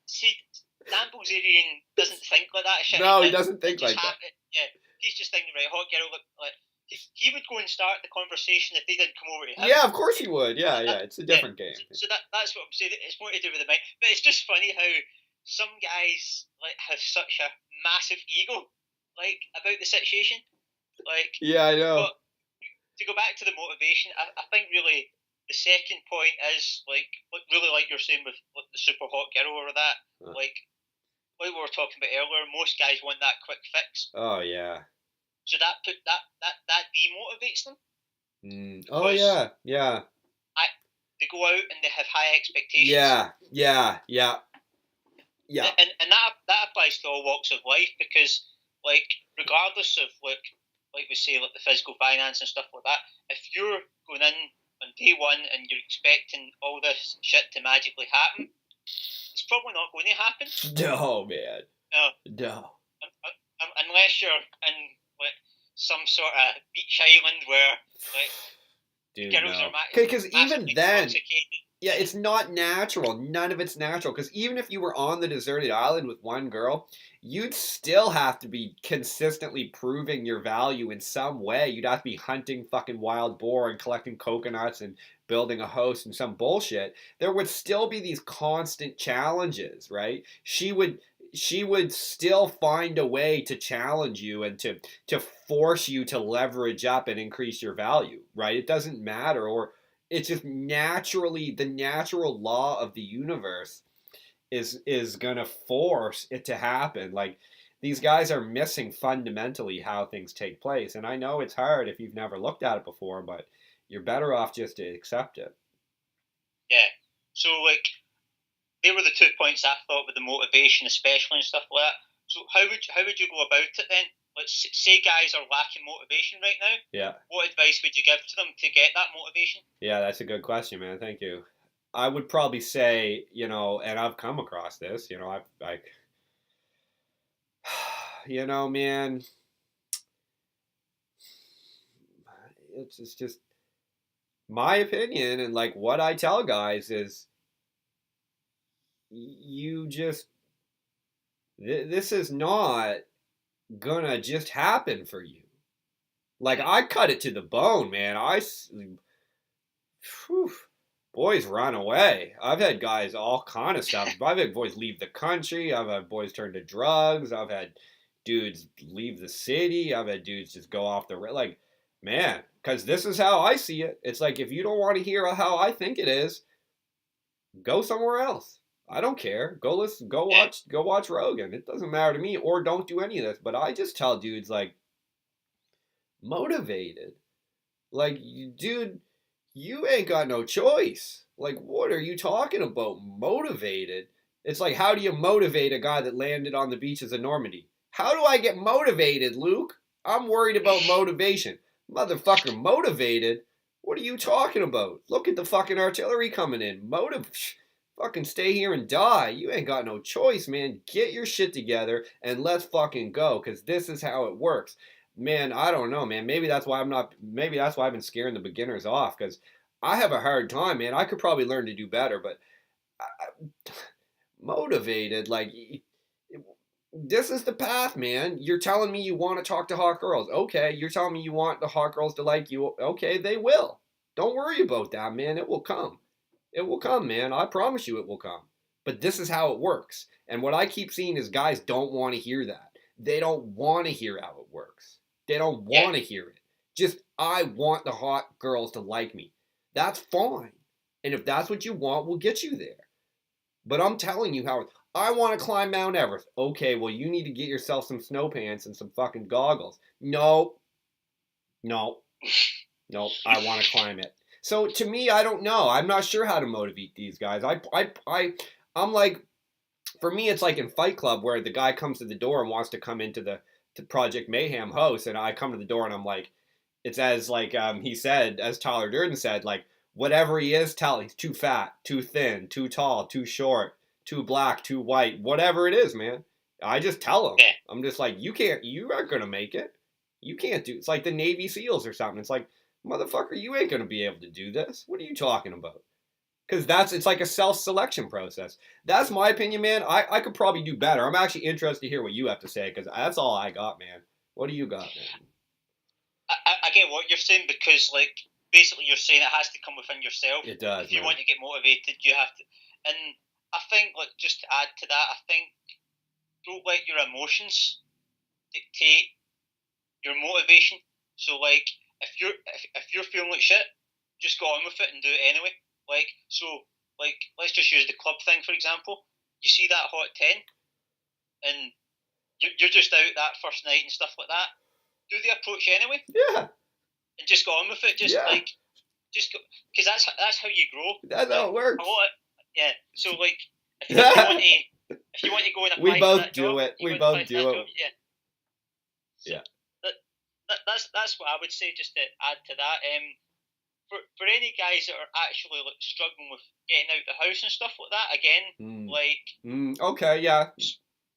see, Dan Bilzerian doesn't think like that shit. No, he doesn't think like that. Yeah, he's just thinking, right, hot girl, like, he would go and start the conversation if they didn't come over to him. Yeah, of course he would. Yeah, it's a different game. So that's what I'm saying. It's more to do with the mind. But it's just funny how some guys like have such a massive ego, like, about the situation. Like, yeah, I know. But to go back to the motivation, I think really the second point is like really like you're saying with like, the super hot girl or that, like we were talking about earlier. Most guys want that quick fix. Oh yeah. So that demotivates them. Oh yeah. They go out and they have high expectations. Yeah. And that applies to all walks of life because, like, regardless of like we say, like the physical finance and stuff like that, if you're going in on day one and you're expecting all this shit to magically happen, it's probably not going to happen. No, man. No. Unless you're in like some sort of beach island where like girls are because even then, intoxicated. Yeah, it's not natural. None of it's natural. Because even if you were on the deserted island with one girl, you'd still have to be consistently proving your value in some way. You'd have to be hunting fucking wild boar and collecting coconuts and building a house and some bullshit. There would still be these constant challenges, right? She would still find a way to challenge you and to force you to leverage up and increase your value, right? It doesn't matter, or it's just naturally the natural law of the universe is gonna force it to happen. Like, these guys are missing fundamentally how things take place, and I know it's hard if you've never looked at it before, but you're better off just to accept it. Yeah. So, like, they were the 2 points I thought with the motivation, especially and stuff like that. So how would you go about it then? Let's say guys are lacking motivation right now. Yeah. What advice would you give to them to get that motivation? Yeah, that's a good question, man. Thank you. I would probably say, and I've come across this, man, it's just my opinion, and like what I tell guys is, this is not gonna just happen for you. Like, I cut it to the bone, man. Boys run away. I've had guys all kind of stuff. I've had boys leave the country. I've had boys turn to drugs. I've had dudes leave the city. I've had dudes just go off the like, man, because this is how I see it. It's like, if you don't want to hear how I think it is, go somewhere else. I don't care. Go watch Rogan. It doesn't matter to me. Or don't do any of this. But I just tell dudes, like, motivated. Like, dude, you ain't got no choice. Like, what are you talking about? Motivated? It's like, how do you motivate a guy that landed on the beaches of Normandy? How do I get motivated, Luke? I'm worried about motivation. Motherfucker, motivated? What are you talking about? Look at the fucking artillery coming in. Fucking stay here and die. You ain't got no choice, man. Get your shit together and let's fucking go, because this is how it works. Man, I don't know, man. Maybe that's why I've been scaring the beginners off, because I have a hard time, man. I could probably learn to do better, but motivated, like, this is the path, man. You're telling me you want to talk to hot girls. Okay, you're telling me you want the hot girls to like you. Okay, they will. Don't worry about that, man. It will come. It will come, man. I promise you it will come. But this is how it works. And what I keep seeing is guys don't want to hear that. They don't want to hear how it works. They don't want to hear it. Just, I want the hot girls to like me. That's fine. And if that's what you want, we'll get you there. But I'm telling you, Howard, I want to climb Mount Everest. Okay, well, you need to get yourself some snow pants and some fucking goggles. No. I want to climb it. So to me, I don't know. I'm not sure how to motivate these guys. I'm like, for me, it's like in Fight Club where the guy comes to the door and wants to come into the Project Mayhem host, and I come to the door and I'm like, it's as like he said, as Tyler Durden said, like whatever he is, tell he's too fat, too thin, too tall, too short, too black, too white, whatever it is, man. I just tell him. I'm just like, you aren't gonna make it. You can't do. It's like the Navy SEALs or something. It's like, motherfucker, you ain't gonna be able to do this. What are you talking about? Because it's like a self-selection process. That's my opinion, man. I could probably do better. I'm actually interested to hear what you have to say, because that's all I got, man. What do you got, man? I get what you're saying, because, like, basically you're saying it has to come within yourself. It does, If you want to get motivated, you have to. And I think, like, just to add to that, I think don't let your emotions dictate your motivation. So, like, if you're feeling like shit, just go on with it and do it anyway. Like, so, like, let's just use the club thing, for example. You see that hot 10, and you're just out that first night and stuff like that. Do the approach anyway. Yeah. And just go on with it. Just go, because that's how you grow. That's how it works. So, like, if you want to go and apply we both for that do job, it. We both do it. Job, So that's what I would say. Just to add to that, for any guys that are actually like struggling with getting out the house and stuff like that, again, okay, yeah.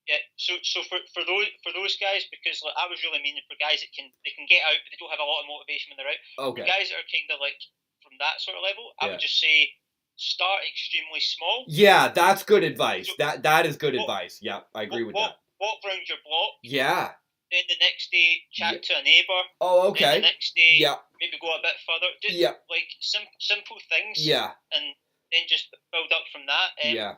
Yeah, so for those guys, because like I was really meaning for guys that can get out but they don't have a lot of motivation when they're out. Okay. For guys that are kind of like from that sort of level, I would just say start extremely small. Yeah, that's good advice. So, that is good advice. Yeah, I agree with that. Walk around your block. Yeah. Then the next day, chat to a neighbour. Oh, okay. Then the next day, maybe go a bit further. Just like simple things. Yeah. And then just build up from that. And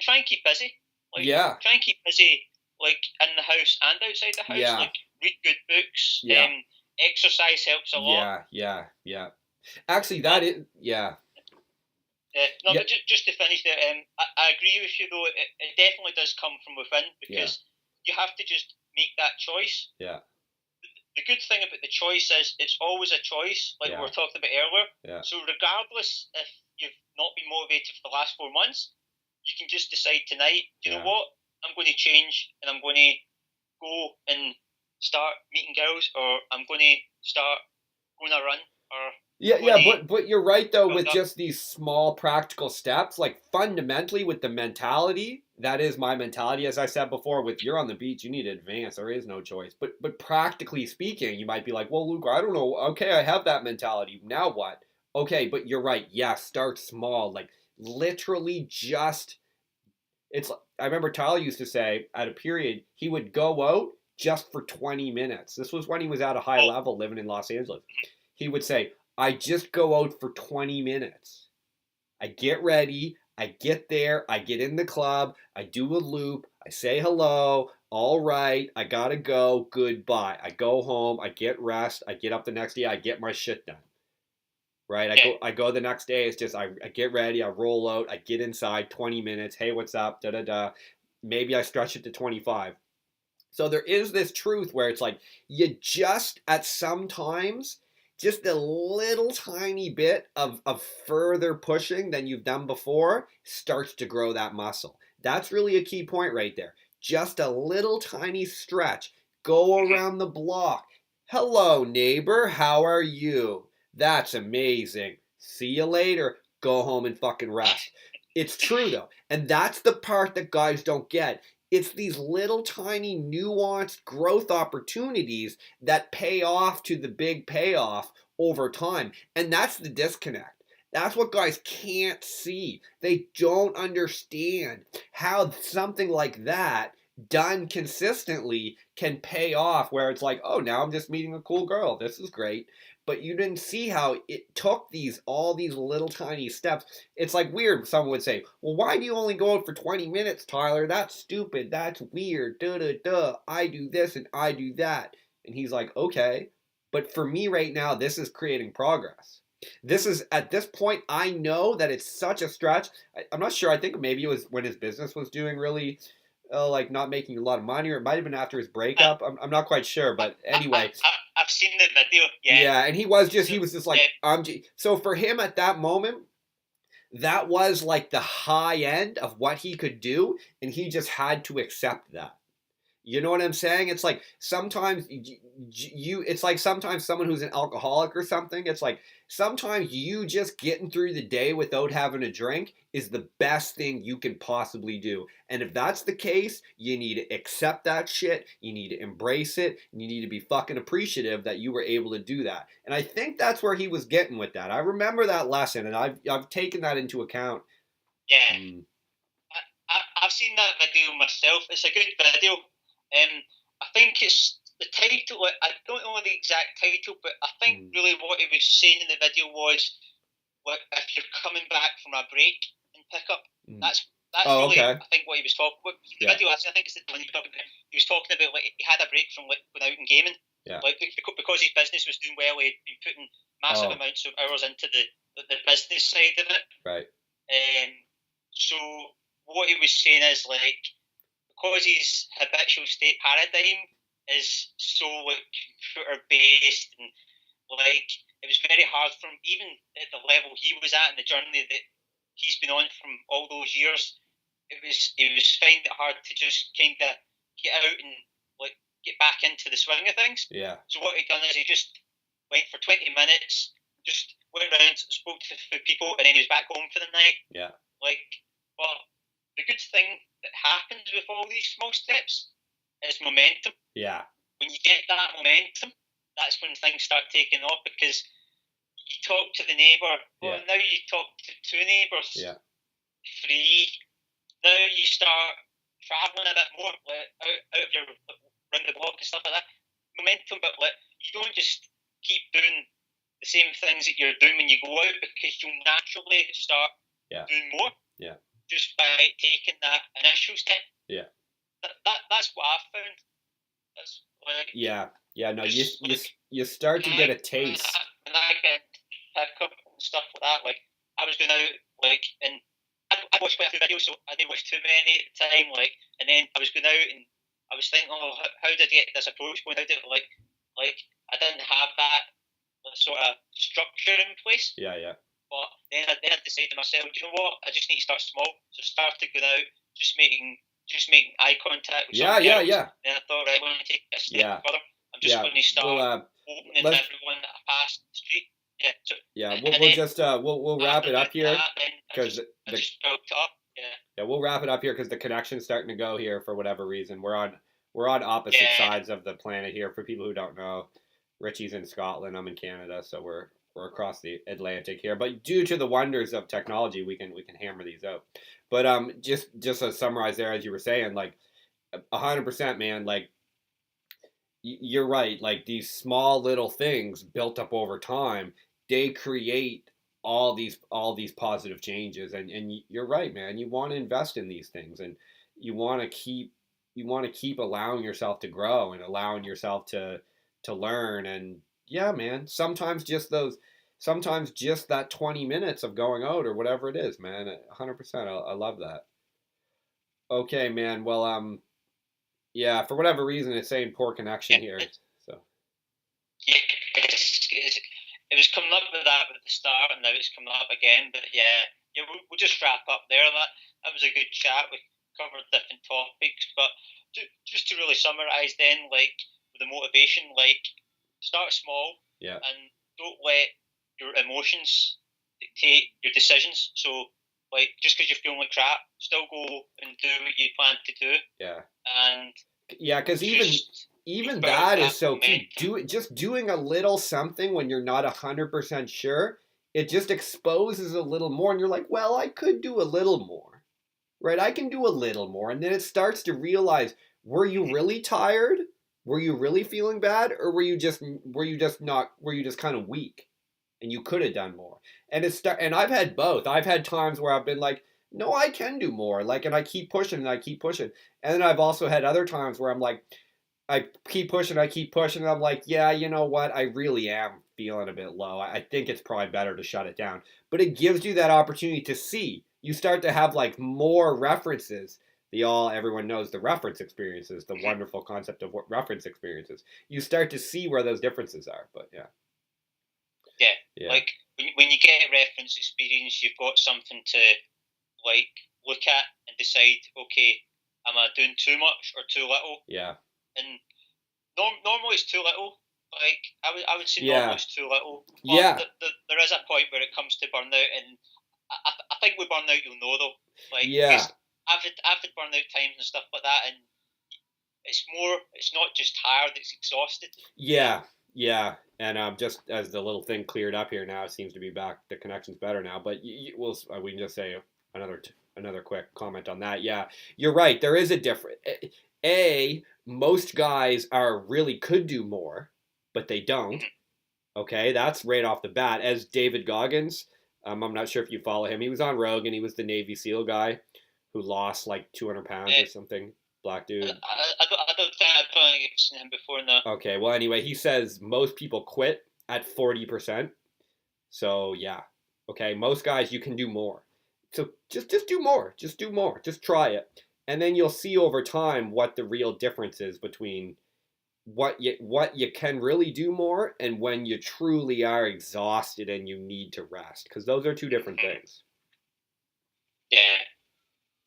try and keep busy. Like, try and keep busy, like, in the house and outside the house. Yeah. Like, read good books. Yeah. Exercise helps a lot. Yeah. Actually, that is. But just to finish there, I agree with you, though. It definitely does come from within, because you have to just make that choice. Yeah. The good thing about the choice is it's always a choice, like we were talking about earlier. Yeah. So regardless if you've not been motivated for the last 4 months, you can just decide tonight, you know what, I'm going to change and I'm going to go and start meeting girls, or I'm going to start going a run, or but you're right though with just these small practical steps. Like fundamentally with the mentality, that is my mentality, as I said before. With you're on the beach, you need to advance. There is no choice. But practically speaking, you might be like, well, Luke, I don't know. Okay, I have that mentality. Now what? Okay, but you're right. Yeah, start small. Like literally just. It's. I remember Tyler used to say at a period he would go out just for 20 minutes. This was when he was at a high level living in Los Angeles. He would say, I just go out for 20 minutes. I get ready. I get there. I get in the club. I do a loop. I say hello. All right. I got to go. Goodbye. I go home. I get rest. I get up the next day. I get my shit done. Right? I go the next day. It's just I get ready. I roll out. I get inside 20 minutes. Hey, what's up? Da-da-da. Maybe I stretch it to 25. So there is this truth where it's like you just at some times just a little tiny bit of further pushing than you've done before starts to grow that muscle. That's really a key point right there. Just a little tiny stretch. Go around the block. Hello, neighbor. How are you? That's amazing. See you later. Go home and fucking rest. It's true, though. And that's the part that guys don't get. It's these little tiny nuanced growth opportunities that pay off to the big payoff over time. And that's the disconnect. That's what guys can't see. They don't understand how something like that done consistently can pay off, where it's like, oh, now I'm just meeting a cool girl. This is great. But you didn't see how it took all these little tiny steps. It's like weird. Someone would say, well, why do you only go out for 20 minutes, Tyler? That's stupid. That's weird. Duh, duh, duh. I do this and I do that. And he's like, okay. But for me right now, this is creating progress. This is, at this point, I know that it's such a stretch. I'm not sure. I think maybe it was when his business was doing really, like, not making a lot of money, or it might have been after his breakup. I'm not quite sure, but anyway. I've seen the video. Yeah. Yeah, and he was just like, so for him at that moment, that was like the high end of what he could do, and he just had to accept that. You know what I'm saying? It's like sometimes it's like sometimes someone who's an alcoholic or something, it's like sometimes you just getting through the day without having a drink is the best thing you can possibly do. And if that's the case, you need to accept that shit. You need to embrace it. And you need to be fucking appreciative that you were able to do that. And I think that's where he was getting with that. I remember that lesson, and I've taken that into account. Yeah. I've seen that video myself. It's a good video. I think it's the title. I don't know the exact title, but I think really what he was saying in the video was, if you're coming back from a break and pick up, that's really, okay. I think what he was talking about. The video, I think it's the one he was talking about. He was talking about like he had a break from like going out and gaming, like because his business was doing well. He'd been putting massive amounts of hours into the business side of it, right? So what he was saying is like, because his habitual state paradigm is so like computer based, and like it was very hard for him, even at the level he was at in the journey that he's been on from all those years. It was finding it hard to just kind of get out and like get back into the swing of things. Yeah. So what he done is he just went for 20 minutes, just went around, spoke to people, and then he was back home for the night. Yeah. Like, but the good thing that happens with all these small steps is momentum. Yeah. When you get that momentum, that's when things start taking off, because you talk to the neighbour. Well, now you talk to 2 neighbours. Yeah. 3. Now you start travelling a bit more, like, out of your round the block and stuff like that. Momentum, but like you don't just keep doing the same things that you're doing when you go out, because you'll naturally start doing more. Yeah. Just by taking that initial step. Yeah. That's what I've found. That's like, no, you start to get a taste. When I get pick up and stuff like that, like I was going out, like, and I watched quite a few videos, so I didn't watch too many at the time, like, and then I was going out and I was thinking, oh, how did I get this approach going? How did it, like I didn't have that sort of structure in place. Yeah. But then I decided to myself, you know what? I just need to start small. So I started going out, just making eye contact with someone else. Then I thought, right, when I take a step further, I'm just going to start opening everyone that I pass the street. We'll wrap it up here, because we'll wrap it up here because the connection's starting to go here for whatever reason. We're on opposite sides of the planet here. For people who don't know, Ritchie's in Scotland, I'm in Canada, so we're across the Atlantic here. But due to the wonders of technology, we can hammer these out. But just to summarize there, as you were saying, like 100%, man, like you're right. Like these small little things built up over time, they create all these positive changes. And you're right, man. You want to invest in these things, and you want to keep allowing yourself to grow and allowing yourself to learn. And yeah, man, sometimes just that 20 minutes of going out or whatever it is, man, 100%. I love that. Okay, man. Well, for whatever reason, it's saying poor connection here. So. Yeah, it was coming up with that at the start, and now it's coming up again. But we'll just wrap up there. That was a good chat. We covered different topics, but just to really summarise, then, like with the motivation, like start small, and don't let your emotions dictate your decisions. So, like, just because you're feeling like crap, still go and do what you plan to do. Yeah. And because even that is so key. Just doing a little something when you're not 100% sure, it just exposes a little more, and you're like, well, I could do a little more, right, I can do a little more. And then it starts to realize, were you really tired? Were you really feeling bad? Or were you just kind of weak and you could have done more? And I've had both. I've had times where I've been like, no, I can do more. Like, and I keep pushing and I keep pushing. And then I've also had other times where I'm like, I keep pushing, I keep pushing, and I'm like, yeah, you know what? I really am feeling a bit low. I think it's probably better to shut it down. But it gives you that opportunity to see. You start to have like more references. Everyone knows the reference experiences, the wonderful concept of what reference experiences. You start to see where those differences are. But yeah. Yeah. Like when you get a reference experience, you've got something to like look at and decide, okay, am I doing too much or too little? Yeah. And normally it's too little. Like I would say normally it's too little. But yeah. There is a point where it comes to burnout, and I think with burnout you'll know though. Like yeah. I've had burnout times and stuff like that, and it's not just tired, it's exhausted. Yeah, and just as the little thing cleared up here now, it seems to be back. The connection's better now, but we can just say another quick comment on that. Yeah, you're right. There is a difference. Most guys could do more, but they don't. Okay, that's right off the bat. As David Goggins, I'm not sure if you follow him. He was on Rogan. He was the Navy SEAL guy who lost like 200 pounds or something. Black dude. I don't think I've seen him before now. Okay, well anyway, he says most people quit at 40%. So yeah, okay, most guys you can do more. So just do more. Just do more. Just try it, and then you'll see over time what the real difference is between what you can really do more and when you truly are exhausted and you need to rest, because those are two different things.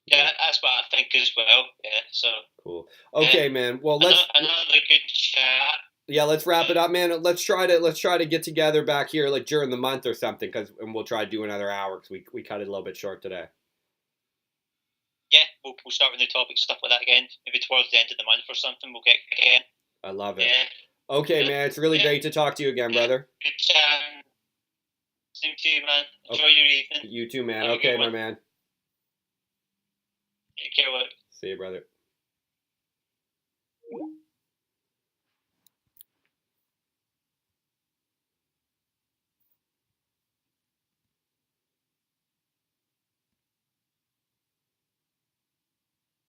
Yeah, that's what I think as well. Yeah, so cool. Okay, man. Well, let's another good chat. Yeah, let's wrap it up, man. Let's try to get together back here like during the month or something, and we'll try to do another hour because we cut it a little bit short today. Yeah, we'll start with new topics and stuff like that again. Maybe towards the end of the month or something, we'll get again. I love it. Yeah. Okay, man. It's really great to talk to you again, brother. Good chat. Same to you, man. Enjoy your evening. You too, man. Okay, my man. Take care, Luke. See you, brother.